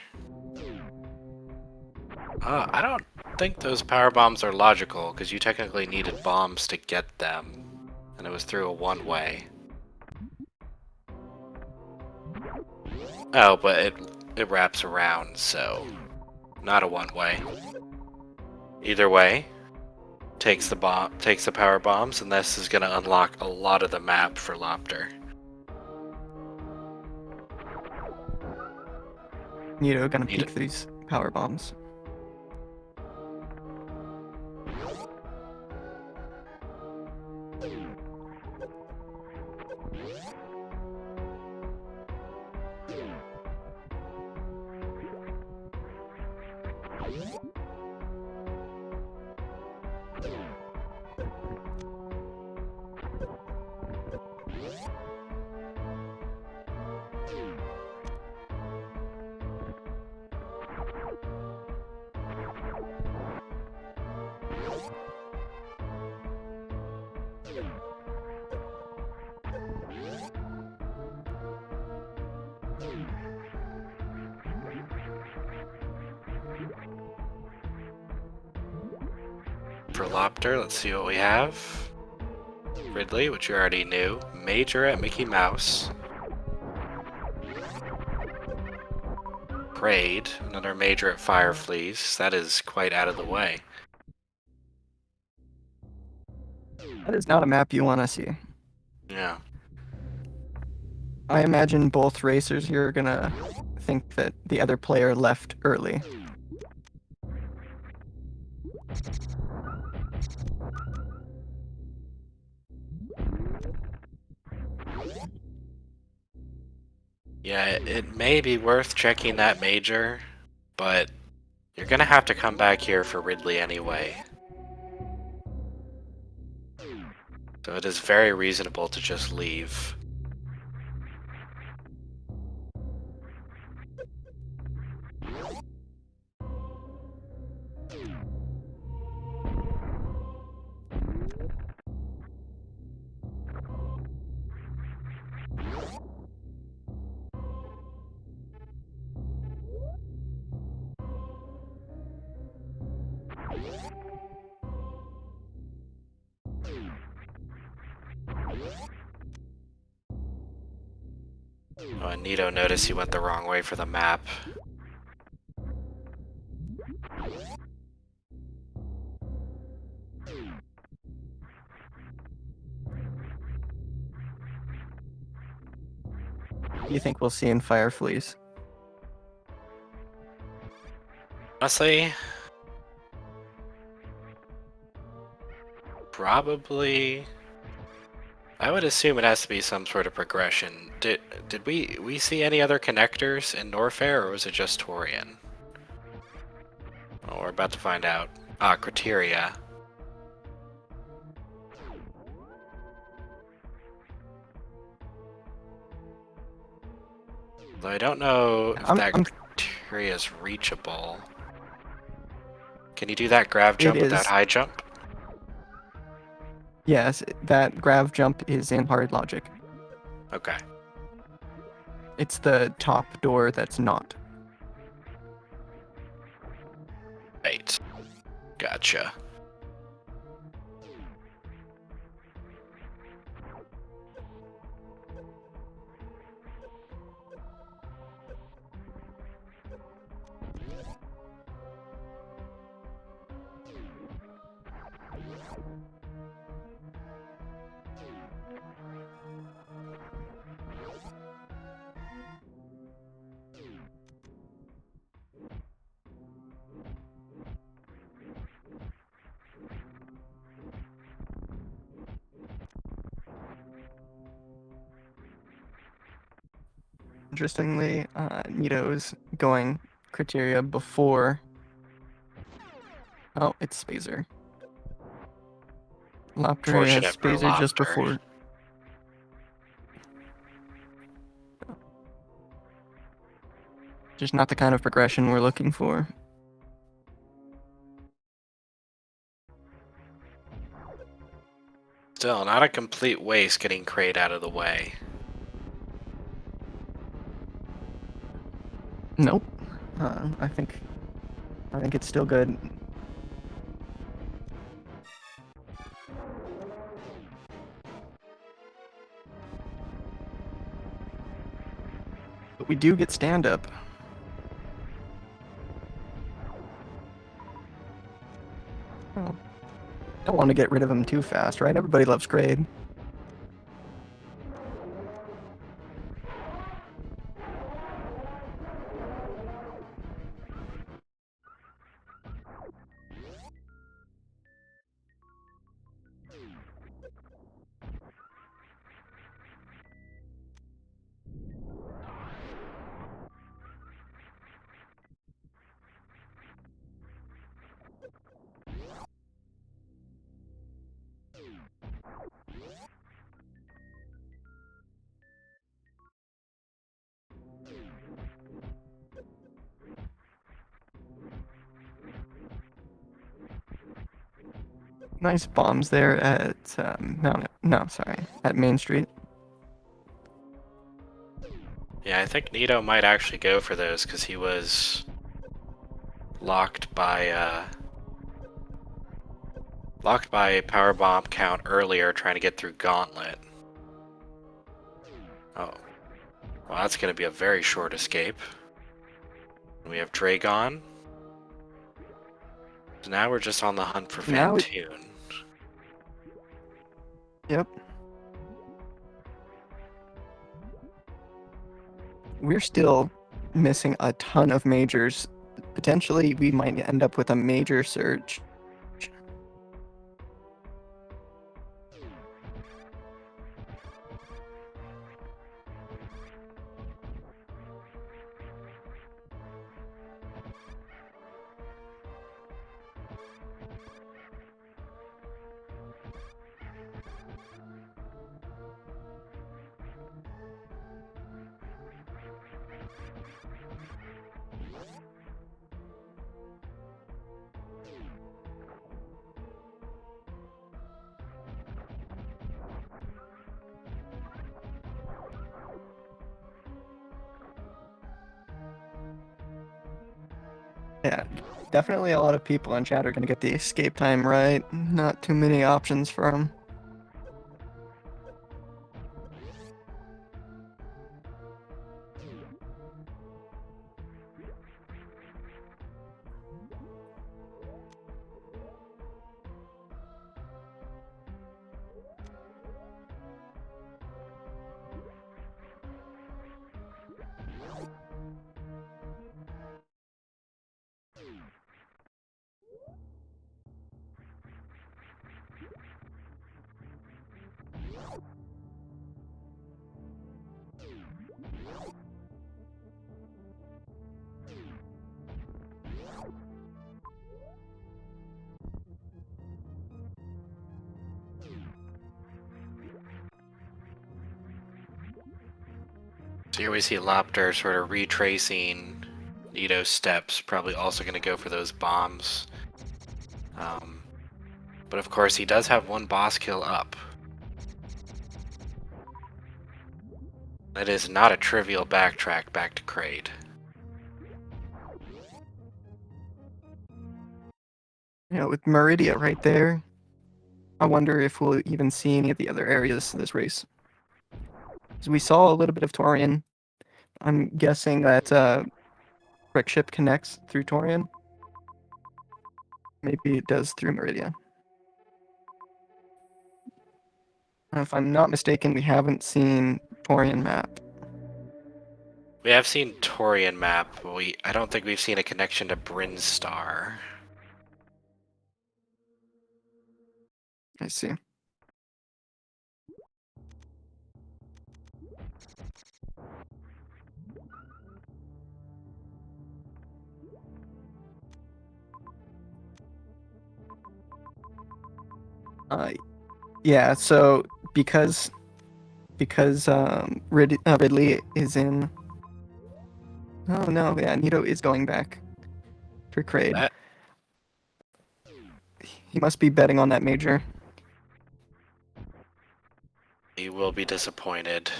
I don't think those power bombs are logical, because you technically needed bombs to get them. And it was through a one-way. Oh, but it wraps around, so... Not a one-way. Either way, takes the power bombs, and this is gonna unlock a lot of the map for Loptr. Nito gonna peek these power bombs. For Loptr, let's see what we have. Ridley, which you already knew. Major at Mickey Mouse. Raid, another major at Fireflies. That is quite out of the way. That is not a map you want to see. Yeah. I imagine both racers here are gonna think that the other player left early. Yeah, it may be worth checking that major, but you're gonna have to come back here for Ridley anyway. So it is very reasonable to just leave. Oh, and Nito noticed he went the wrong way for the map. You think we'll see in Fireflies? Honestly, probably. I would assume it has to be some sort of progression. Did we see any other connectors in Norfair, or was it just Torian? Well, we're about to find out. Ah, criteria. Though I don't know if that criteria is reachable. Can you do that grav jump without high jump? Yes, that grav jump is in hard logic. Okay. It's the top door that's not. Right. Gotcha. Interestingly, Nito's going criteria before. Oh, it's Spazer. Loptr has Fortunate for Spazer just Loptr. before. Just not the kind of progression we're looking for. Still, not a complete waste getting Kraid out of the way. Nope. I think it's still good. But we do get stand up. Oh. Don't want to get rid of him too fast, right? Everybody loves Kraid. Nice bombs there at no, sorry, at Main Street. Yeah, I think Nito might actually go for those because he was locked by power bomb count earlier, trying to get through Gauntlet. Oh, well, that's going to be a very short escape. We have Dragon. So now we're just on the hunt for Fantoon. Yep. We're still missing a ton of majors. Potentially, we might end up with a major surge. Yeah, definitely a lot of people in chat are going to get the escape time right. Not too many options for them. So here we see Loptr sort of retracing Nito's steps, probably also going to go for those bombs. But of course, he does have one boss kill up. That is not a trivial backtrack back to Kraid. Yeah, with Meridia right there, I wonder if we'll even see any of the other areas of this race. So we saw a little bit of Torian. I'm guessing that Wreck Ship connects through Torian. Maybe it does through Meridia. If I'm not mistaken, we haven't seen Torian map. We have seen Torian map, but I don't think we've seen a connection to Brinstar. I see. Yeah, so because Ridley is in. Oh no, yeah, Nito is going back for Kraid. He must be betting on that major. You will be disappointed.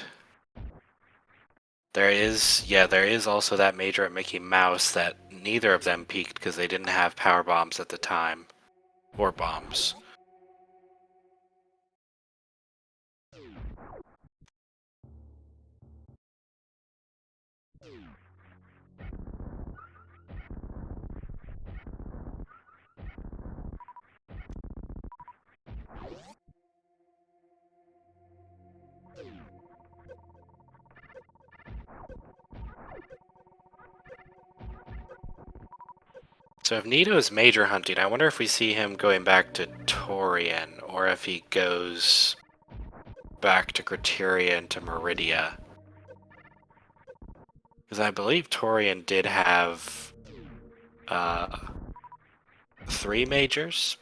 There is also that major at Mickey Mouse that neither of them peaked because they didn't have power bombs at the time. Or bombs. So if Nito is major hunting, I wonder if we see him going back to Torian, or if he goes back to Criteria and to Meridia. Because I believe Torian did have 3 majors.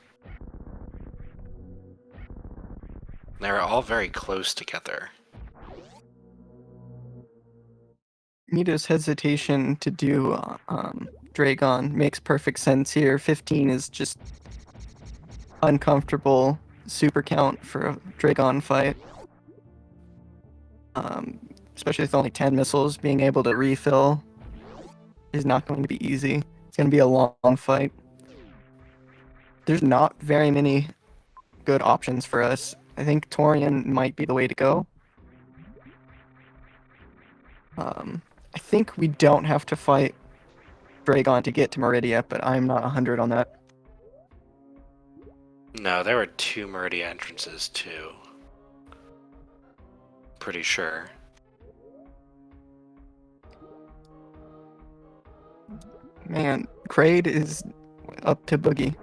They're all very close together. Nito's hesitation to do Dragon makes perfect sense here. 15 is just uncomfortable super count for a Dragon fight. Especially with only 10 missiles, being able to refill is not going to be easy. It's going to be a long fight. There's not very many good options for us. I think Torian might be the way to go. I think we don't have to fight Dragon to get to Meridia, but I'm not 100 on that. No, there were 2 Meridia entrances too. Pretty sure. Man, Kraid is up to Boogie.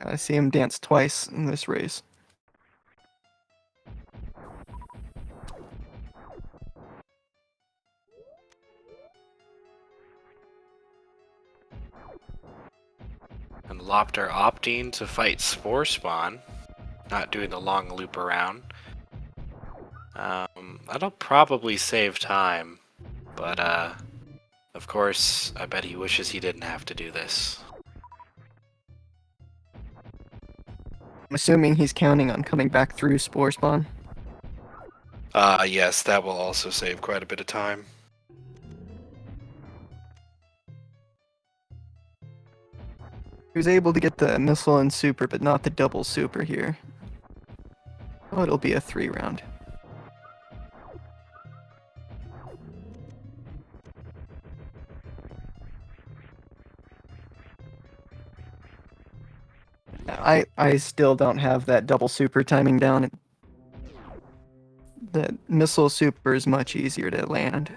I see him dance twice in this race. And Loptr opting to fight Spore Spawn, not doing the long loop around. That'll probably save time, but of course, I bet he wishes he didn't have to do this. I'm assuming he's counting on coming back through Spore Spawn. Yes, that will also save quite a bit of time. He was able to get the missile and super, but not the double super here. Oh, it'll be a 3 round. I still don't have that double super timing down. The missile super is much easier to land.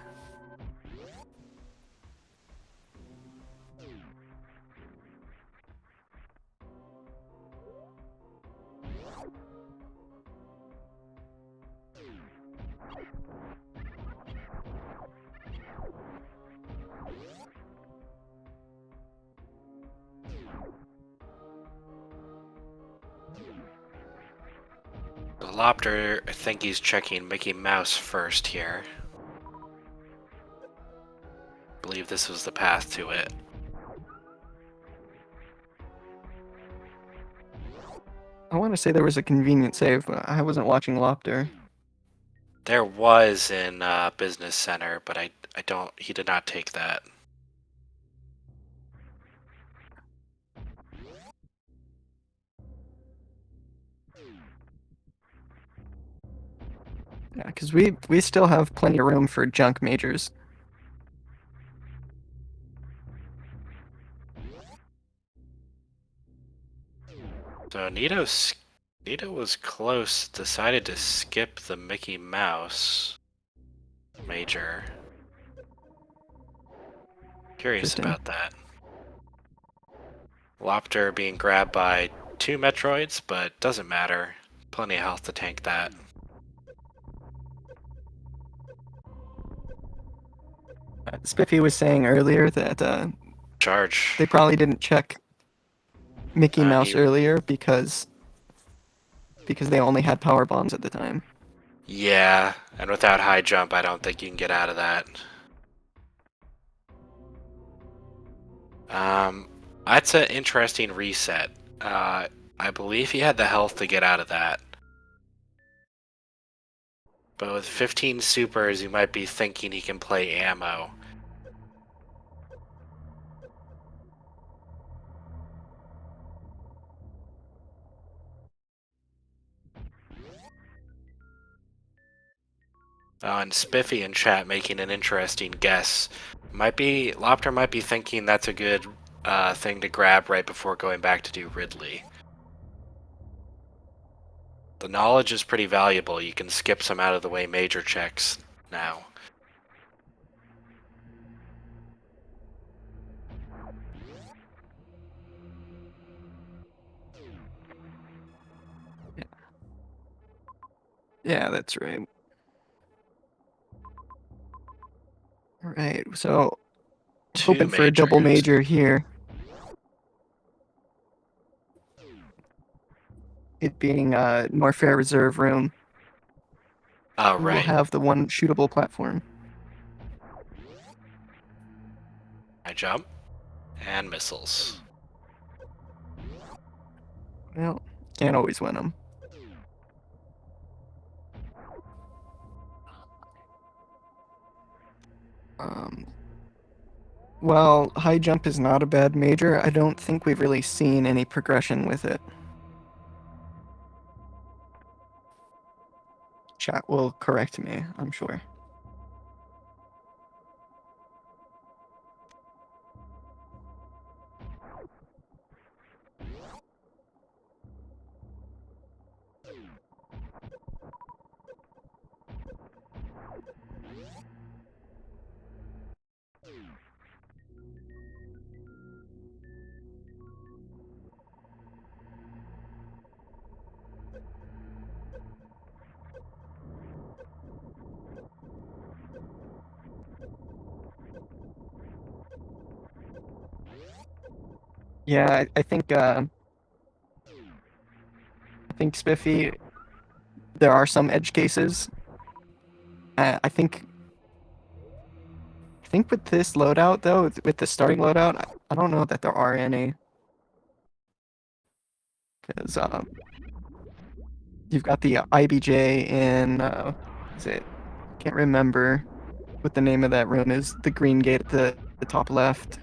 The Loptr, I think he's checking Mickey Mouse first here. I believe this was the path to it. I want to say there was a convenient save, but I wasn't watching Loptr. There was in Business Center, but he did not take that. Yeah, because we still have plenty of room for junk majors. So Nito was close, decided to skip the Mickey Mouse major. Curious about that. Loptr being grabbed by 2 Metroids, but doesn't matter. Plenty of health to tank that. Spiffy was saying earlier that Charge. they probably didn't check Mickey Mouse he- earlier because they only had power bombs at the time. Yeah, and without high jump, I don't think you can get out of that. That's an interesting reset. I believe he had the health to get out of that. But with 15 supers, you might be thinking he can play ammo. Oh, and Spiffy in chat making an interesting guess. Loptr might be thinking that's a good thing to grab right before going back to do Ridley. The knowledge is pretty valuable. You can skip some out of the way major checks now. Yeah, that's right. All right, so hoping for a double majors. major here. It being Norfair Reserve Room. Oh, We right. will have the one shootable platform. I jump. And missiles. Well, can't always win them. While high jump is not a bad major, I don't think we've really seen any progression with it. Chat will correct me, I'm sure. Yeah, I think Spiffy, there are some edge cases. I think with this loadout though, with the starting loadout, I don't know that there are any. Because you've got the IBJ in is it? Can't remember what the name of that room is. The green gate at the top left.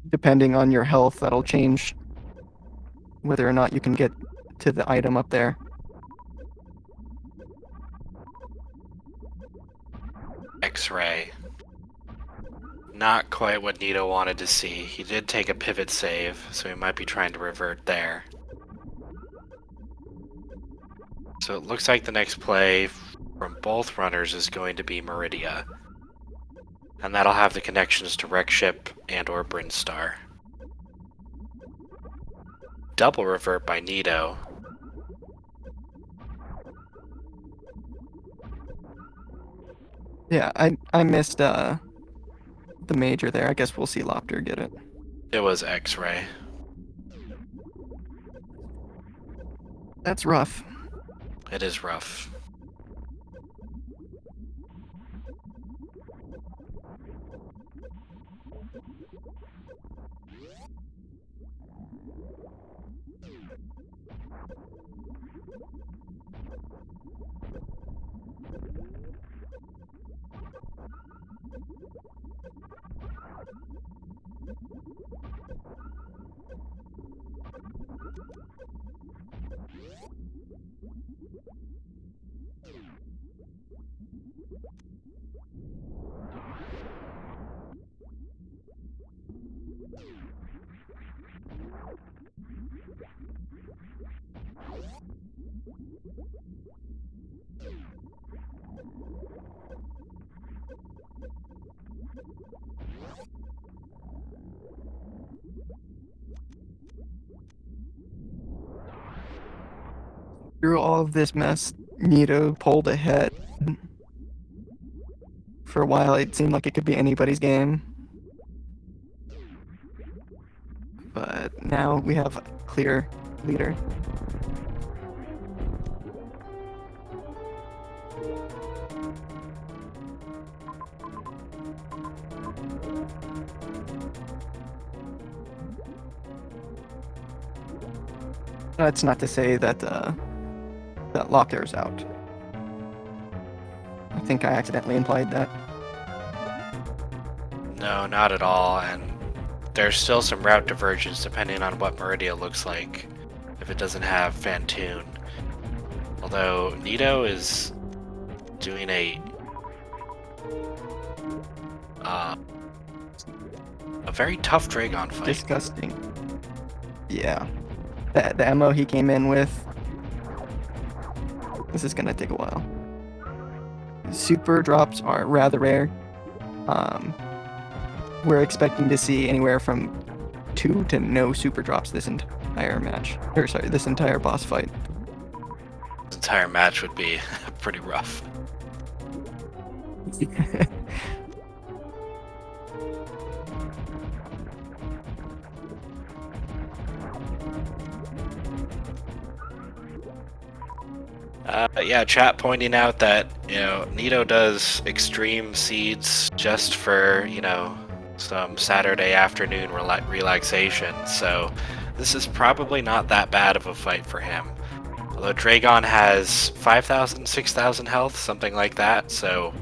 Depending on your health, that'll change whether or not you can get to the item up there. X-ray. Not quite what Nito wanted to see. He did take a pivot save, so he might be trying to revert there. So it looks like the next play from both runners is going to be Meridia. And that'll have the connections to Wreckship and or Brinstar. Double revert by Nito. Yeah, I missed the major there. I guess we'll see Loptr get it. It was X-ray. That's rough. It is rough. Through all of this mess, Nito pulled ahead. For a while, it seemed like it could be anybody's game. But now we have a clear leader. That's not to say that that Loptr's out. I think I accidentally implied that. No, not at all, and there's still some route divergence depending on what Meridia looks like if it doesn't have Fantoon. Although Nito is doing a very tough Dragon fight. Disgusting. Yeah. The ammo he came in with. This is gonna take a while. Super drops are rather rare. We're expecting to see anywhere from 2 to no super drops this entire match. Or sorry, this entire boss fight. This entire match would be pretty rough. Yeah, chat pointing out that, Nito does extreme seeds just for, some Saturday afternoon relaxation, so this is probably not that bad of a fight for him. Although Dragon has 5,000, 6,000 health, something like that, so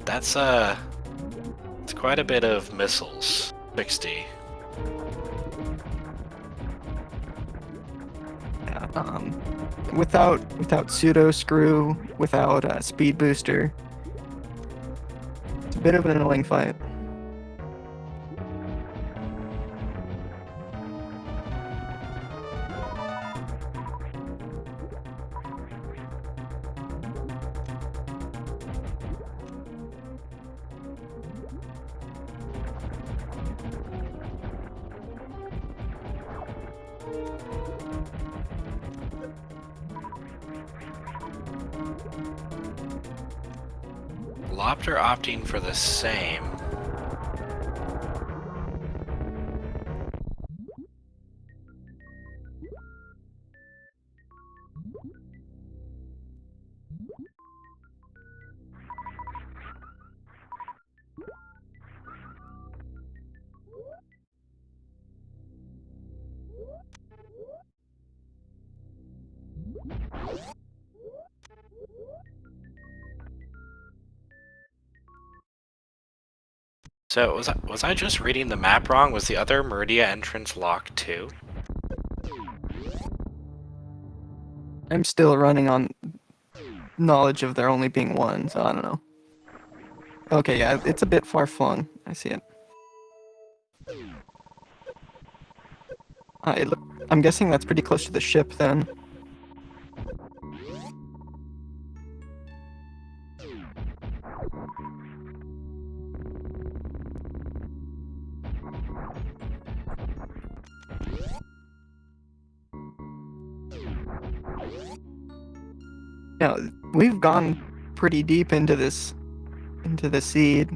that's it's quite a bit of missiles. 60. Yeah, without pseudo screw, without speed booster, it's a bit of an annoying fight. Loptr opting for the same. So was I just reading the map wrong? Was the other Meridia entrance locked too? I'm still running on knowledge of there only being one, so I don't know. Okay, yeah, it's a bit far flung. I see it. I'm guessing that's pretty close to the ship then. Now, we've gone pretty deep into the seed.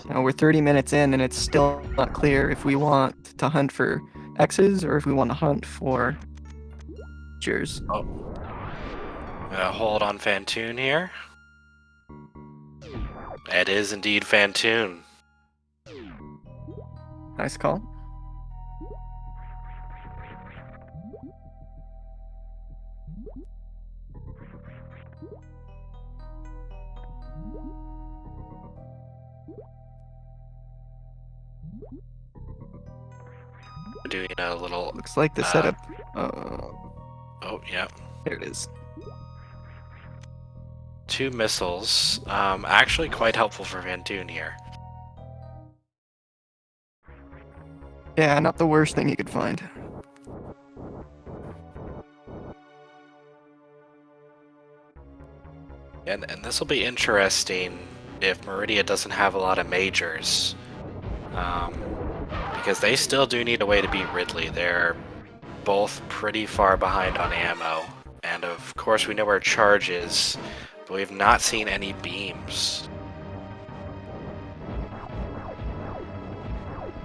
We're 30 minutes in and it's still not clear if we want to hunt for X's or if we want to hunt for Cheers. Oh. Hold on Fantoon here. It is indeed Fantoon. Nice call. Doing a little... Looks like the setup... Oh, yeah. There it is. 2 missiles. Actually quite helpful for Fantoon here. Yeah, not the worst thing you could find. And this will be interesting if Meridia doesn't have a lot of majors. Because they still do need a way to beat Ridley. They're both pretty far behind on ammo. And of course we know where charge is, but we've not seen any beams.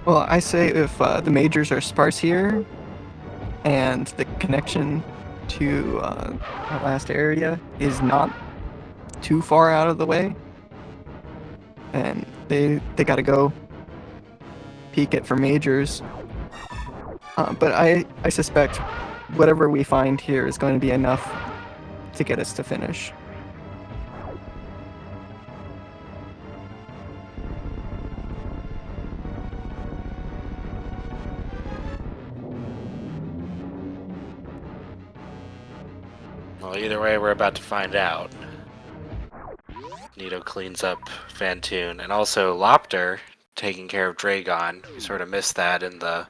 Well, I say if the majors are sparse here, and the connection to our last area is not too far out of the way, and they gotta go peek it for majors. But I suspect whatever we find here is going to be enough to get us to finish. Well, either way, we're about to find out. Nito cleans up Fantoon, and also Loptr taking care of Dragon. We sort of missed that in the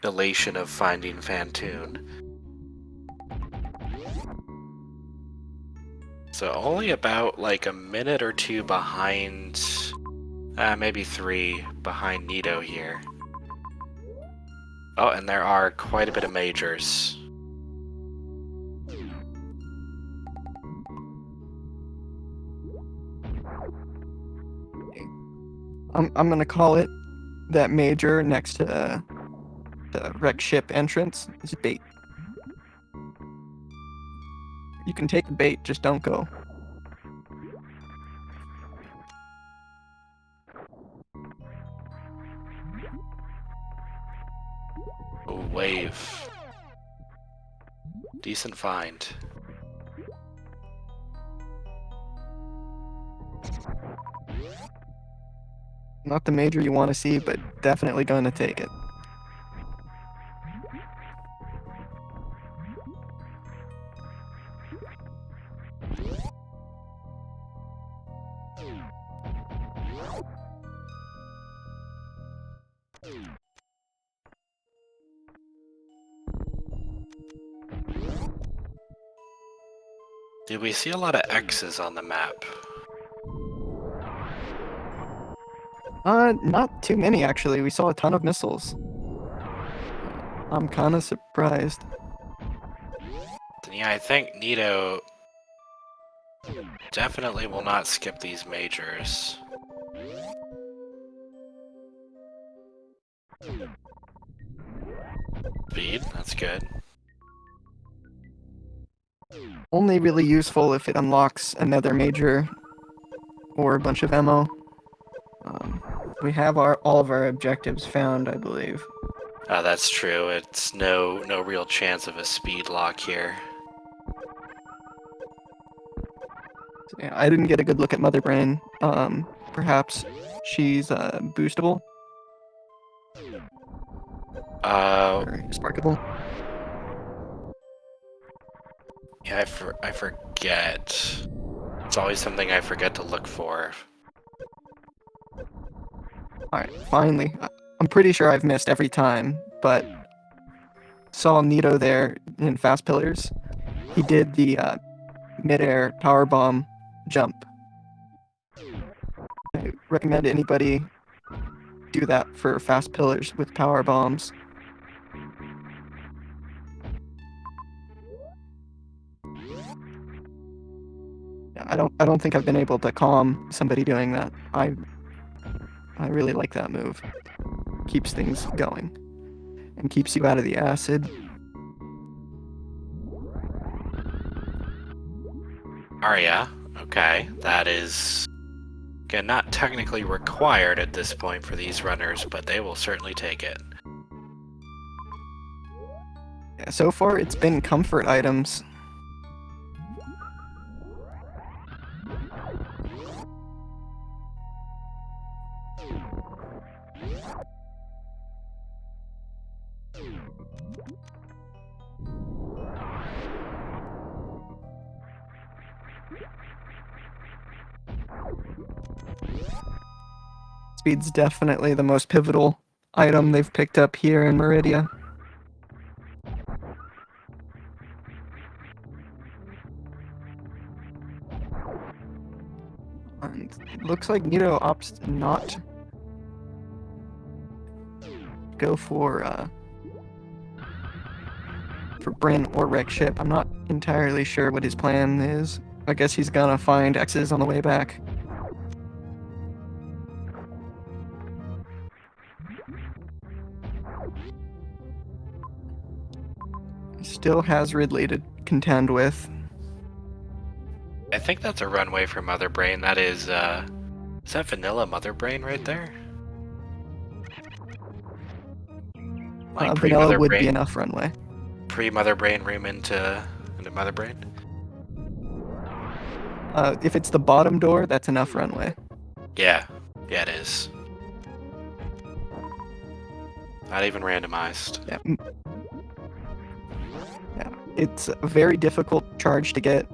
elation of finding Fantoon. So only about like a minute or two behind, maybe 3 behind Nito here. Oh, and there are quite a bit of majors. I'm gonna call it that major next to the wreck ship entrance is bait. You can take the bait, just don't go. Oh, wave. Decent find. Not the major you want to see, but definitely going to take it. Did we see a lot of X's on the map? Not too many actually. We saw a ton of missiles. I'm kind of surprised. Then yeah, I think Nito definitely will not skip these majors. Speed, that's good. Only really useful if it unlocks another major or a bunch of ammo. We have all of our objectives found, I believe. Oh, that's true. It's no real chance of a speed lock here. So, yeah, I didn't get a good look at Mother Brain. Perhaps she's boostable or sparkable. Yeah, I forget. It's always something I forget to look for. Alright, finally. I'm pretty sure I've missed every time, but saw Nito there in Fast Pillars. He did the mid-air power bomb jump. I recommend anybody do that for Fast Pillars with power bombs. I don't think I've been able to calm somebody doing that. I really like that move. Keeps things going and keeps you out of the acid. Aria, okay, that is again not technically required at this point for these runners, but they will certainly take it. Yeah, so far it's been comfort items. Speed's definitely the most pivotal item they've picked up here in Meridia. And it looks like Nito opts not to go for Bryn or wreck ship. I'm not entirely sure what his plan is. I guess he's gonna find X's on the way back. Still has Ridley to contend with. I think that's a runway for Mother Brain. That is that Vanilla Mother Brain right there? Like vanilla pre-mother would be brain, enough runway. pre-mother brain room into mother brain. If it's the bottom door, that's enough runway. Yeah, yeah, it is. Not even randomized. Yeah. Yeah. It's a very difficult charge to get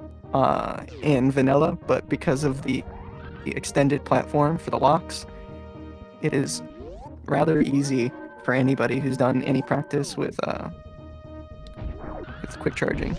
in vanilla, but because of the extended platform for the locks, it is rather easy for anybody who's done any practice with quick charging.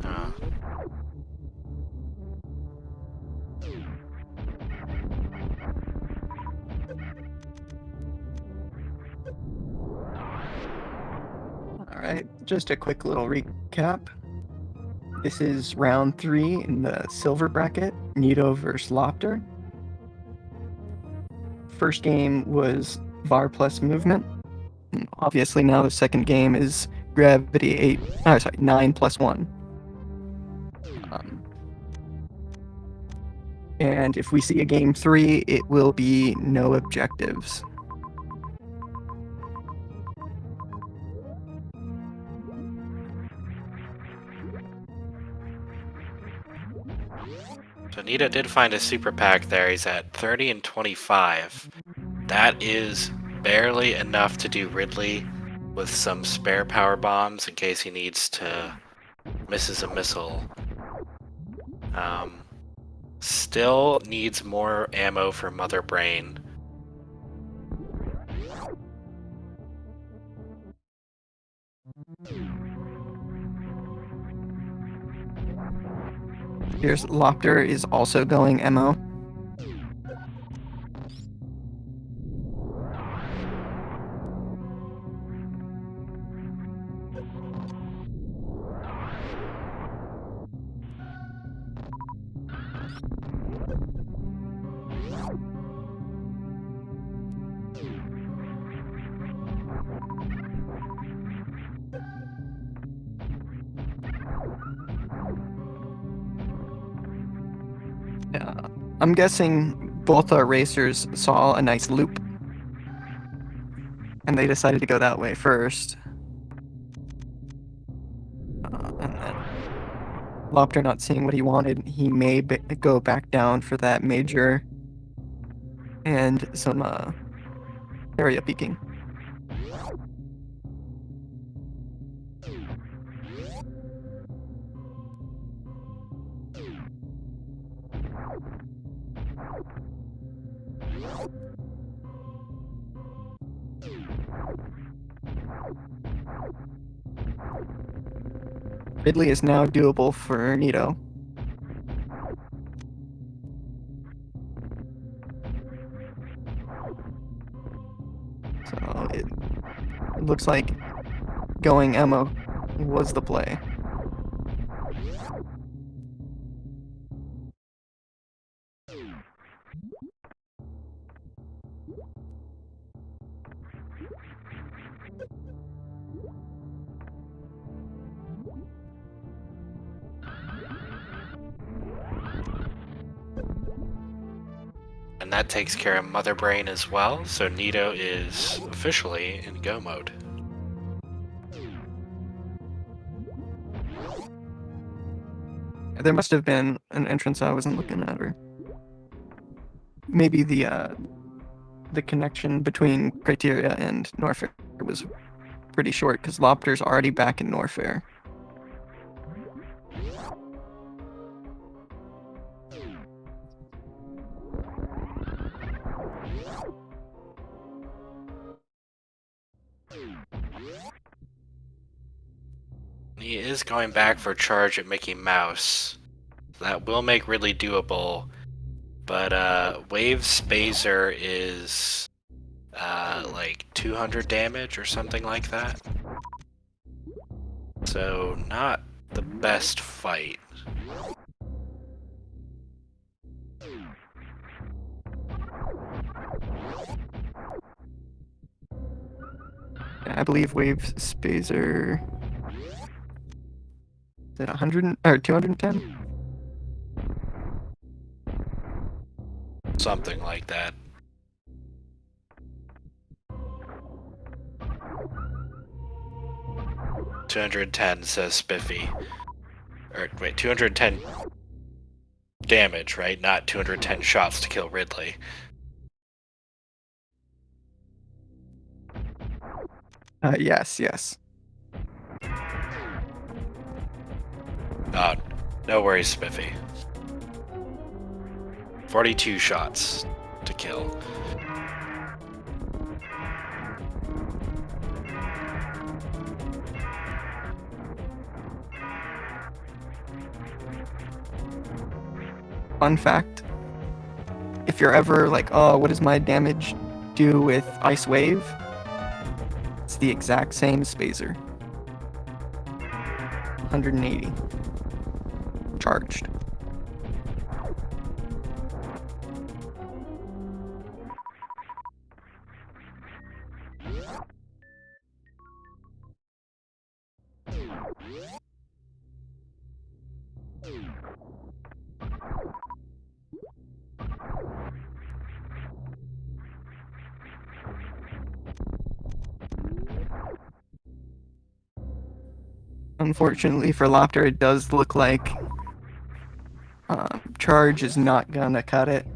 Uh, All right, just a quick little recap. This is round 3 in the silver bracket, Nito versus Loptr. First game was VAR plus movement. And obviously now the second game is gravity 9 plus 1. And if we see a game 3, it will be no objectives. So Nito did find a super pack there. He's at 30 and 25. That is barely enough to do Ridley with some spare power bombs in case he needs to misses a missile. Still needs more ammo for Mother Brain. Here's Loptr is also going MO. I'm guessing both our racers saw a nice loop, and they decided to go that way first. And then Loptr not seeing what he wanted, he may go back down for that major and some area peeking. Ridley is now doable for Nito. So it looks like going ammo was the play. And that takes care of Mother Brain as well, so Nito is officially in go mode. There must have been an entrance I wasn't looking at, or maybe the connection between Criteria and Norfair was pretty short because Loptr's already back in Norfair. He is going back for charge at Mickey Mouse. That will make Ridley doable. But Wave Spazer is like 200 damage or something like that. so not the best fight. I believe Wave Spazer. Is it 100 or 210? Something like that. $210 says Spiffy. Or wait, 210 damage, right? Not 210 shots to kill Ridley. Yes, yes. Oh, no worries, Spiffy. 42 shots to kill. Fun fact, if you're ever like, oh, what does my damage do with Ice Wave? It's the exact same Spazer. 180. Charged. Unfortunately for Loptr, it does look like charge is not gonna cut it.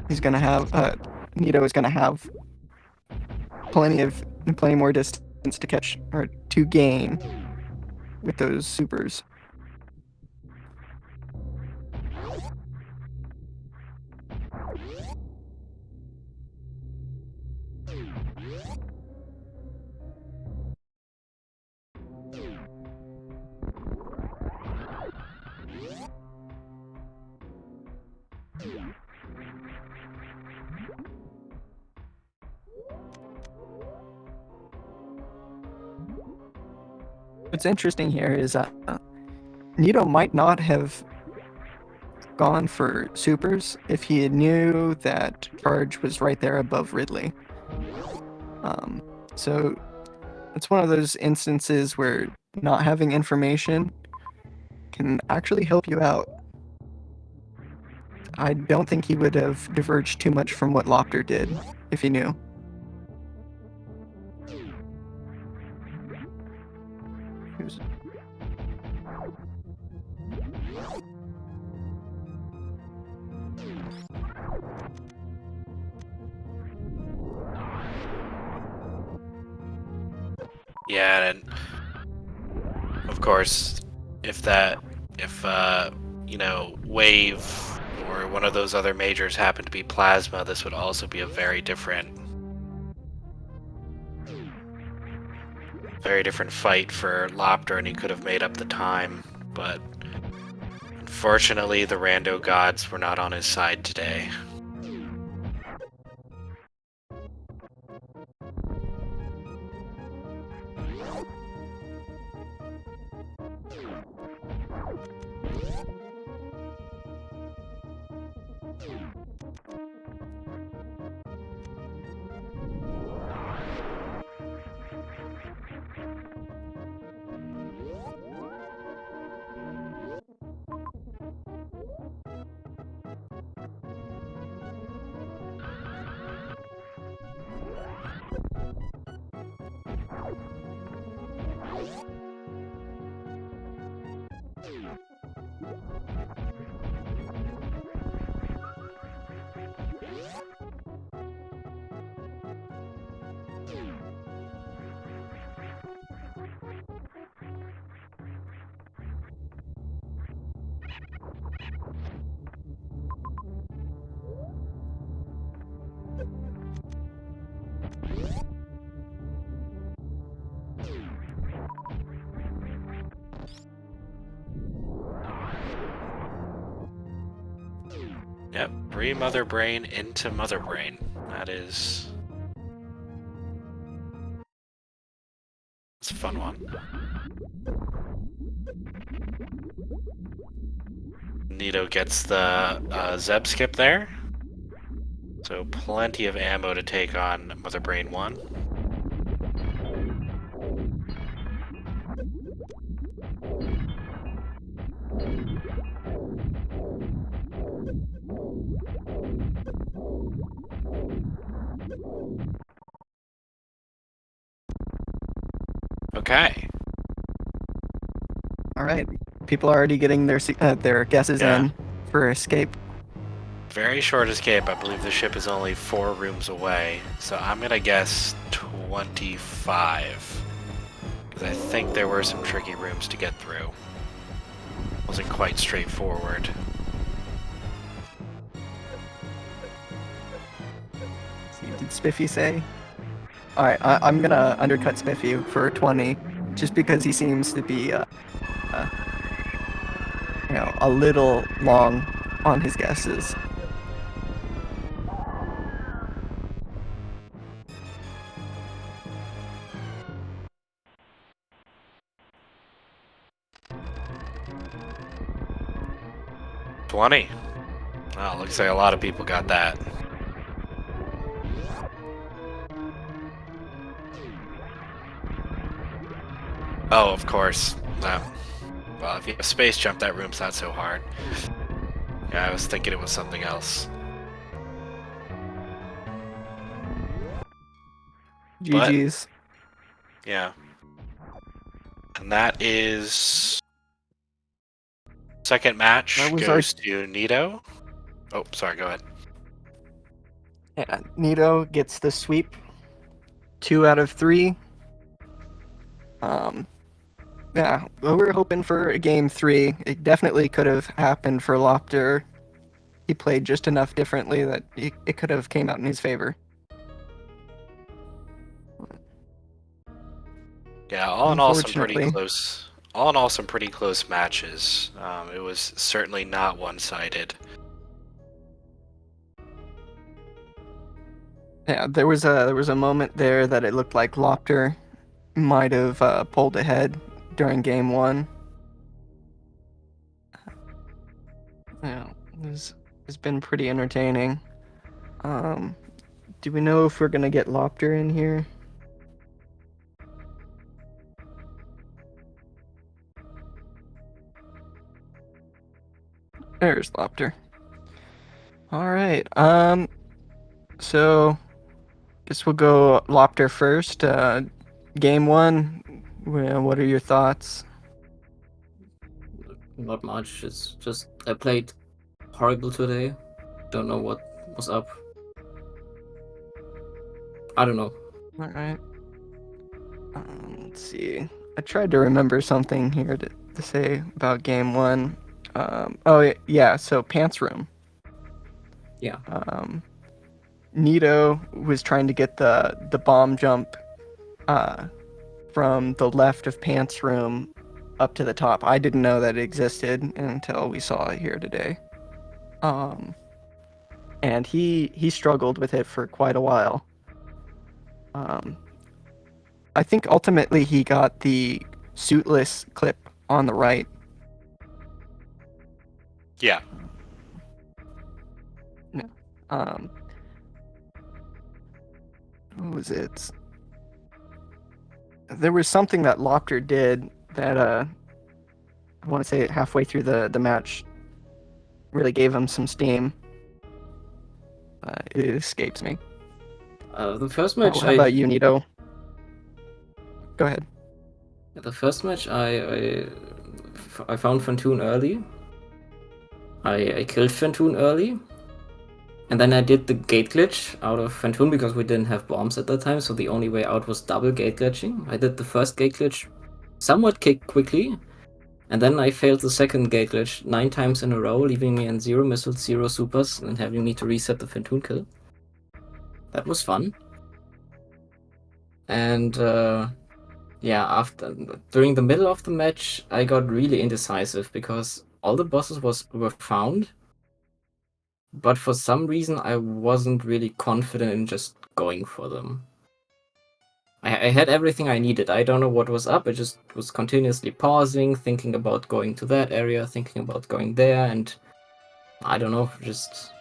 He's gonna have Nito is gonna have plenty more distance to catch or to gain with those supers. What's interesting here is Nito might not have gone for supers if he knew that charge was right there above Ridley. So it's one of those instances where not having information can actually help you out. I don't think he would have diverged too much from what Loptr did if he knew. Yeah, and of course, if you know, Wave or one of those other majors happened to be Plasma, this would also be a very different fight for Loptr, and he could have made up the time, but unfortunately the Rando gods were not on his side today. Yep, Mother Brain into Mother Brain. That is It's a fun one. Nito gets the Zeb skip there. So plenty of ammo to take on Mother Brain 1. Okay. All right, people are already getting their guesses in for escape. Very short escape. I believe the ship is only 4 rooms away. So I'm going to guess 25. Because I think there were some tricky rooms to get through. Wasn't quite straightforward. Did Spiffy say? All right, I'm gonna undercut Spiffy for 20, just because he seems to be, a little long on his guesses. $20. Well, looks like a lot of people got that. Oh, of course. No. Well, if you have space jump, that room's not so hard. Yeah, I was thinking it was something else. GG's. But, yeah. And that is... Second match goes to Nito. Oh, sorry, go ahead. Yeah, Nito gets the sweep. 2 out of 3. Yeah, well, we were hoping for a game 3. It definitely could have happened for Loptr. He played just enough differently that it could have came out in his favor. Yeah, all in all, some pretty close. All in all, some pretty close matches. It was certainly not one-sided. Yeah, there was a moment there that it looked like Loptr might have pulled ahead during game 1. Yeah, it's been pretty entertaining. Do we know if we're gonna get Loptr in here? There's Loptr. All right. So guess we'll go Loptr first. Game 1. What are your thoughts? Not much. It's just I played horrible today. Don't know what was up. I don't know. All right. Let's see. I tried to remember something here to say about game 1. Oh yeah. So pants room. Yeah. Nito was trying to get the bomb jump from the left of pants room up to the top. I didn't know that it existed until we saw it here today. And he struggled with it for quite a while. I think ultimately he got the suitless clip on the right. Yeah. What was it? There was something that Loptr did that I want to say halfway through the match really gave him some steam. It escapes me. The first match. How about you, Nito? Go ahead. The first match, I found Fantoon early. I killed Fantoon early. And then I did the gate glitch out of Fantoon because we didn't have bombs at that time, so the only way out was double gate glitching. I did the first gate glitch somewhat quickly, and then I failed the second gate glitch 9 times in a row, leaving me in 0 missiles, 0 supers, and having me to reset the Fantoon kill. That was fun. And yeah, during the middle of the match, I got really indecisive because all the bosses were found, but for some reason I wasn't really confident in just going for them. I had everything I needed. I don't know what was up. I just was continuously pausing, thinking about going to that area, thinking about going there, and I don't know, just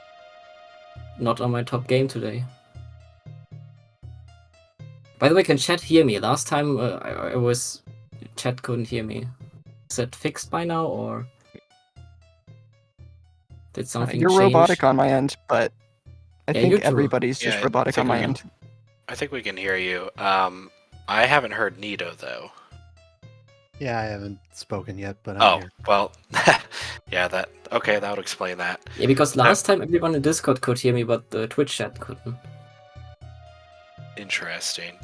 not on my top game today. By the way, can chat hear me? Last time I was... Chat couldn't hear me. Is that fixed by now, or did something You're change? robotic on my end, but I Yeah, think you too. everybody's just Yeah, I robotic on think my we- end. I think we can hear you. I haven't heard Nito though. Yeah, I haven't spoken yet, but I'm Oh, here. well, yeah, that would explain that. Yeah, because last time everyone in Discord could hear me, but the Twitch chat couldn't. Interesting.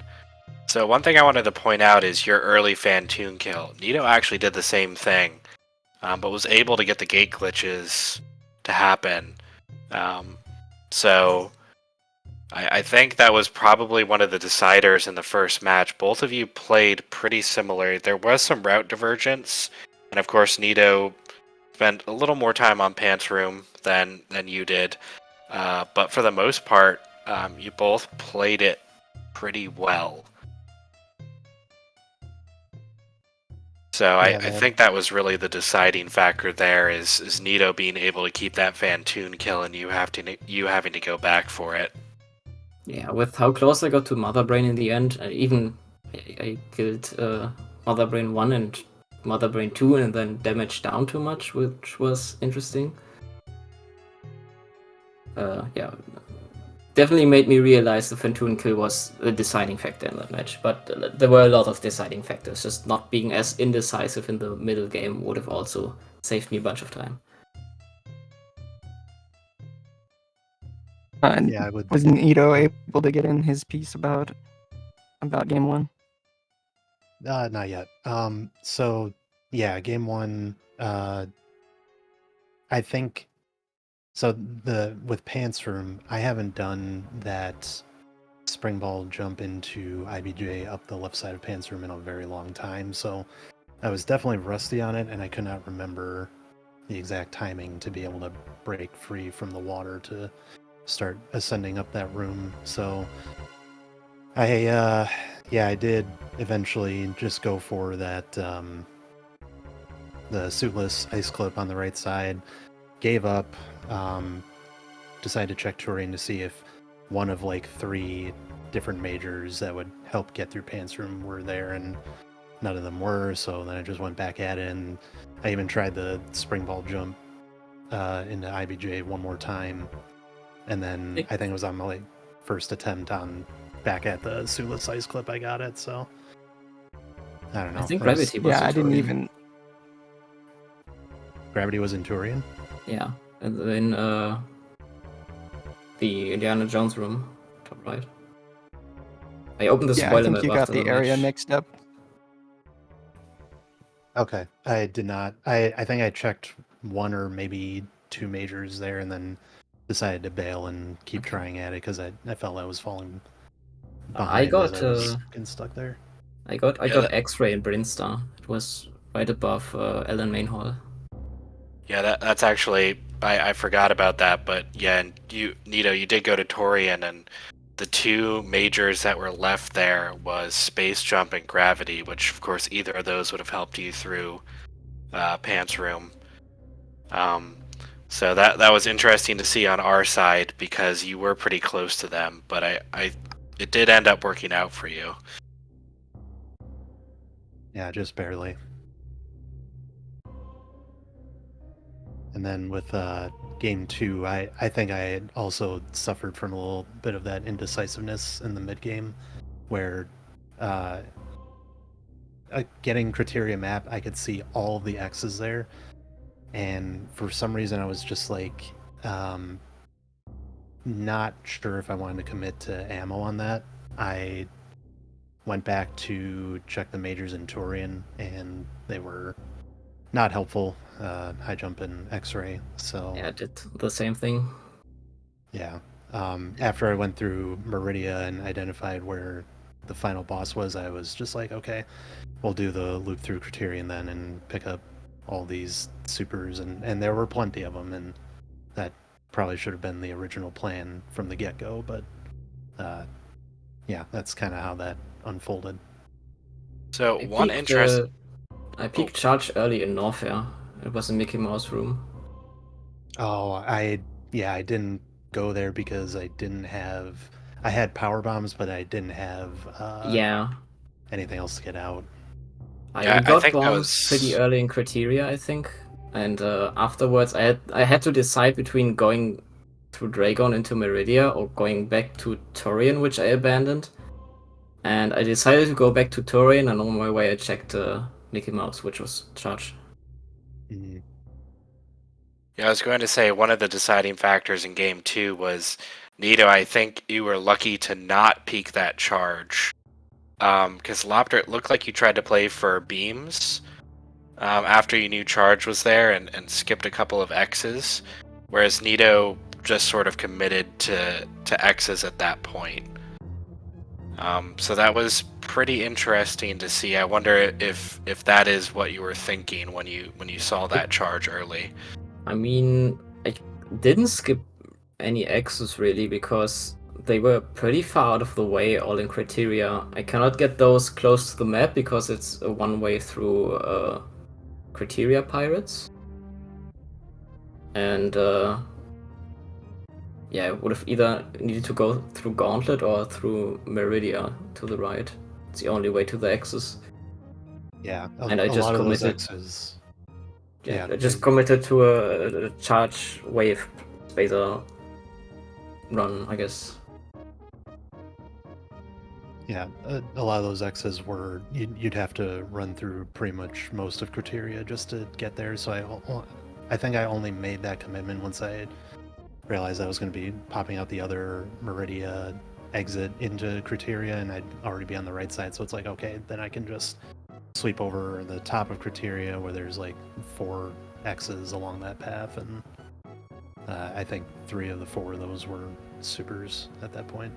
So one thing I wanted to point out is your early Fantoon kill. Nito actually did the same thing, but was able to get the gate glitches to happen. So I think that was probably one of the deciders in the first match. Both of you played pretty similar. There was some route divergence, and of course Nito spent a little more time on Pants Room than you did. But for the most part, you both played it pretty well. So I think that was really the deciding factor there is Nito being able to keep that Fantoon kill and you having to go back for it. Yeah, with how close I got to Mother Brain in the end, I killed Mother Brain 1 and Mother Brain 2 and then damaged down too much, which was interesting. Yeah, definitely made me realize the Fantoon kill was a deciding factor in that match, but there were a lot of deciding factors. Just not being as indecisive in the middle game would have also saved me a bunch of time. Yeah, I would. Was Nito able to get in his piece about game one? Not yet. So yeah, game one. I think. So with Pants Room, I haven't done that spring ball jump into IBJ up the left side of Pants Room in a very long time. So I was definitely rusty on it, and I could not remember the exact timing to be able to break free from the water to start ascending up that room. So I did eventually just go for that the suitless ice clip on the right side, gave up, decided to check Turing to see if one of like 3 different majors that would help get through Pants Room were there, and none of them were. So then I just went back at it, and I even tried the spring ball jump into IBJ one more time, and then I think it was on my first attempt on back at the suitless ice clip I got it. So I don't know. I think Gravity was Yeah, I didn't Turian. even. Gravity was in Turian. Yeah, and in the Indiana Jones room, top right. I opened the Yeah, I spoiler think map you got after the the area match. mixed up. Okay, I did not. I think I checked 1 or maybe 2 majors there, and then decided to bail and keep Okay. trying at it because I felt I was falling I behind got as I was getting stuck there. I got Yeah, X-Ray in Brinstar. It was right above Ellen Main Hall. Yeah, that's actually I forgot about that, but yeah, and Nito, you did go to Torian, and the 2 majors that were left there was Space Jump and Gravity, which of course either of those would have helped you through Pants Room. So that was interesting to see on our side because you were pretty close to them, but it did end up working out for you. Yeah, just barely. And then with game 2, I think I had also suffered from a little bit of that indecisiveness in the mid game, where getting criteria map, I could see all of the X's there, and for some reason I was just like not sure if I wanted to commit to ammo on that. I went back to check the majors in Turian, and they were not helpful. High jump and X-ray. So Yeah, I did the same thing. yeah. After I went through Meridia and identified where the final boss was, I was just like, okay, we'll do the loop through Criterion then and pick up all these supers, and there were plenty of them, and that probably should have been the original plan from the get-go, but yeah, that's kind of how that unfolded. So I one peeked, interest. I peeked charge early in Norfair. It was a Mickey Mouse room. Oh, I didn't go there because I didn't have. I had power bombs, but I didn't have Yeah, anything else to get out. Yeah, we I got think that bombs pretty was. early in Criteria, I think. And afterwards, I had to decide between going through Dragon into Meridia or going back to Torian, which I abandoned. And I decided to go back to Torian, and on my way I checked Mickey Mouse, which was charged. Mm, Yeah, I was going to say one of the deciding factors in game 2 was Nito. I think you were lucky to not peak that charge. Because Loptr, it looked like you tried to play for beams after you knew charge was there and skipped a couple of X's, whereas Nito just sort of committed to X's at that point. So that was pretty interesting to see. I wonder if that is what you were thinking when you saw that charge early. I mean, I didn't skip any X's really because they were pretty far out of the way, all in Criteria. I cannot get those close to the map because it's a one-way through Criteria Pirates. And yeah, I would have either needed to go through Gauntlet or through Meridia to the right. It's the only way to the X's. yeah, And I a just lot of those committed. X's. Yeah, Yeah, I just committed to a charge wave spacer run, I guess. yeah, a lot of those X's were you'd have to run through pretty much most of Criteria just to get there. So I think I only made that commitment once I realized I was going to be popping out the other Meridia exit into Criteria, and I'd already be on the right side. So it's like, okay, then I can just sweep over the top of Criteria where there's like 4 X's along that path, and I think 3 of the 4 of those were supers at that point.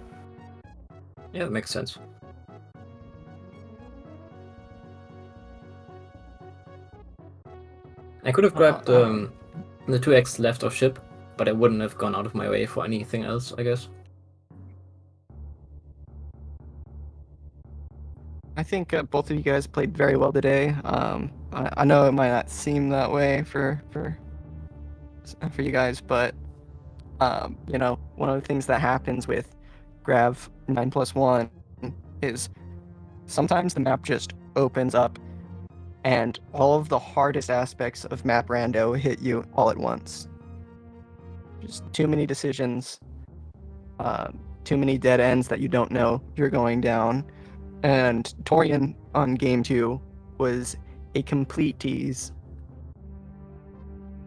Yeah, that makes sense. I could have grabbed the 2x left of ship, but I wouldn't have gone out of my way for anything else, I guess. I think both of you guys played very well today. I know it might not seem that way for you guys, but you know, one of the things that happens with Grav 9+1 is sometimes the map just opens up and all of the hardest aspects of map rando hit you all at once. Just too many decisions, too many dead ends that you don't know you're going down. And Torian on game 2 was a complete tease.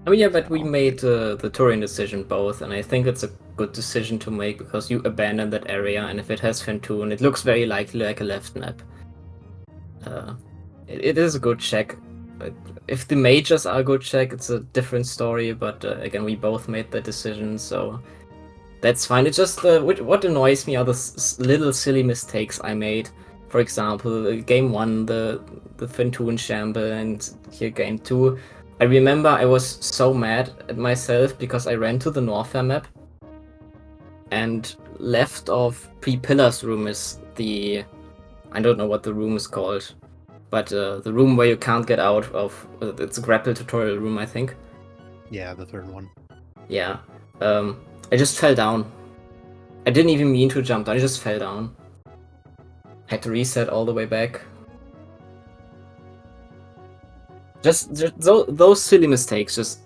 I mean, yeah, but we made the Turian decision both, and I think it's a good decision to make because you abandon that area, and if it has Fentoon, it looks very likely like a left map. It is a good check. But if the majors are a good check, it's a different story, but again, we both made that decision, so that's fine. It's just what annoys me are the little silly mistakes I made. For example, game 1, the Fentoon Shamble, and here game 2. I remember I was so mad at myself because I ran to the Norfair map, and left of Pre-Pillars room is the... I don't know what the room is called, but the room where you can't get out of... it's a grapple tutorial room, I think. Yeah, the third one. Yeah. I just fell down. I didn't even mean to jump down, I just fell down. Had to reset all the way back. Just those silly mistakes just,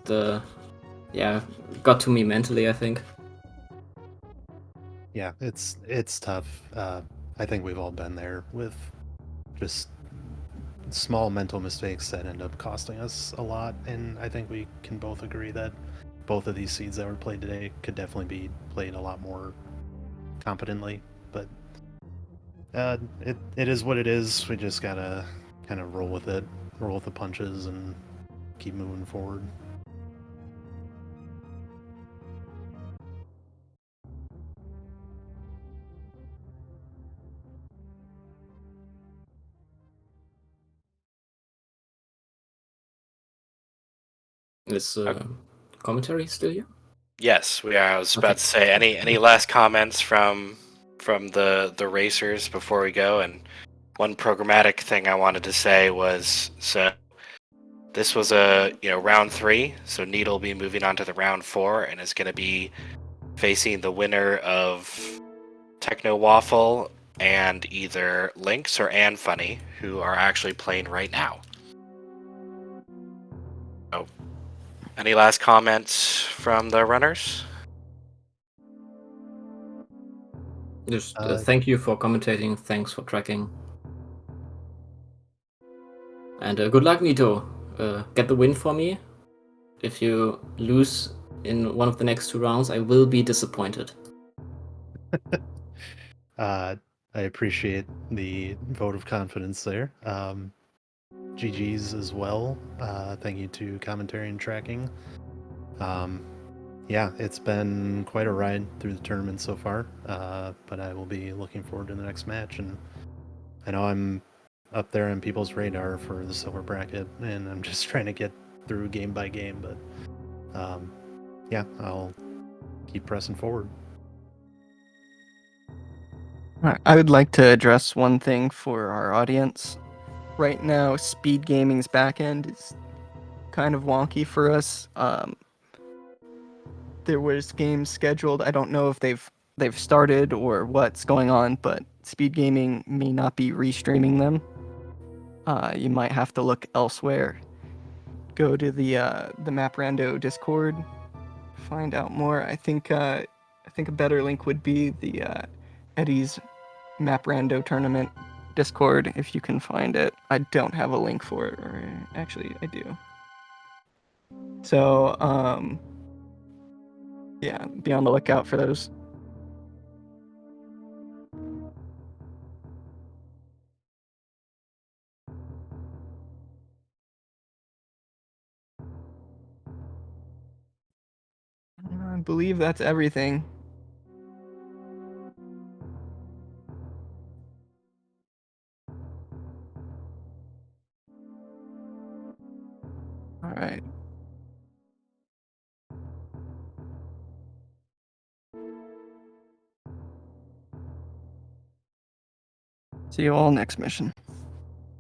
yeah, got to me mentally, I think. Yeah, it's tough. I think we've all been there with just small mental mistakes that end up costing us a lot, and I think we can both agree that both of these seeds that were played today could definitely be played a lot more competently. But it is what it is. We just gotta kind of roll with it, roll with the punches, and keep moving forward. Is commentary still here? Yes, we are. I was Okay. about to say any last comments from from the racers before we go, and one programmatic thing I wanted to say was, so this was a round 3, so Nito will be moving on to the round 4 and is going to be facing the winner of Techno Waffle and either Lynx or Ann Funny, who are actually playing right now. So, any last comments from the runners? Just thank you for commentating. Thanks for tracking. And good luck, Nito. Get the win for me. If you lose in one of the next 2 rounds, I will be disappointed. I appreciate the vote of confidence there. GG's as well. Thank you to commentary and tracking. Yeah, it's been quite a ride through the tournament so far, but I will be looking forward to the next match. And I know I'm up there on people's radar for the silver bracket, and I'm just trying to get through game by game. But yeah, I'll keep pressing forward. I would like to address one thing for our audience. Right now, SpeedGaming's backend is kind of wonky for us. There was games scheduled. I don't know if they've started or what's going on, but SpeedGaming may not be restreaming them. You might have to look elsewhere. Go to the Map Rando Discord, find out more. I think a better link would be the Eddie's Map Rando tournament Discord, if you can find it. I don't have a link for it, or actually I do. So yeah, be on the lookout for those. I believe that's everything. All right. See you all next mission.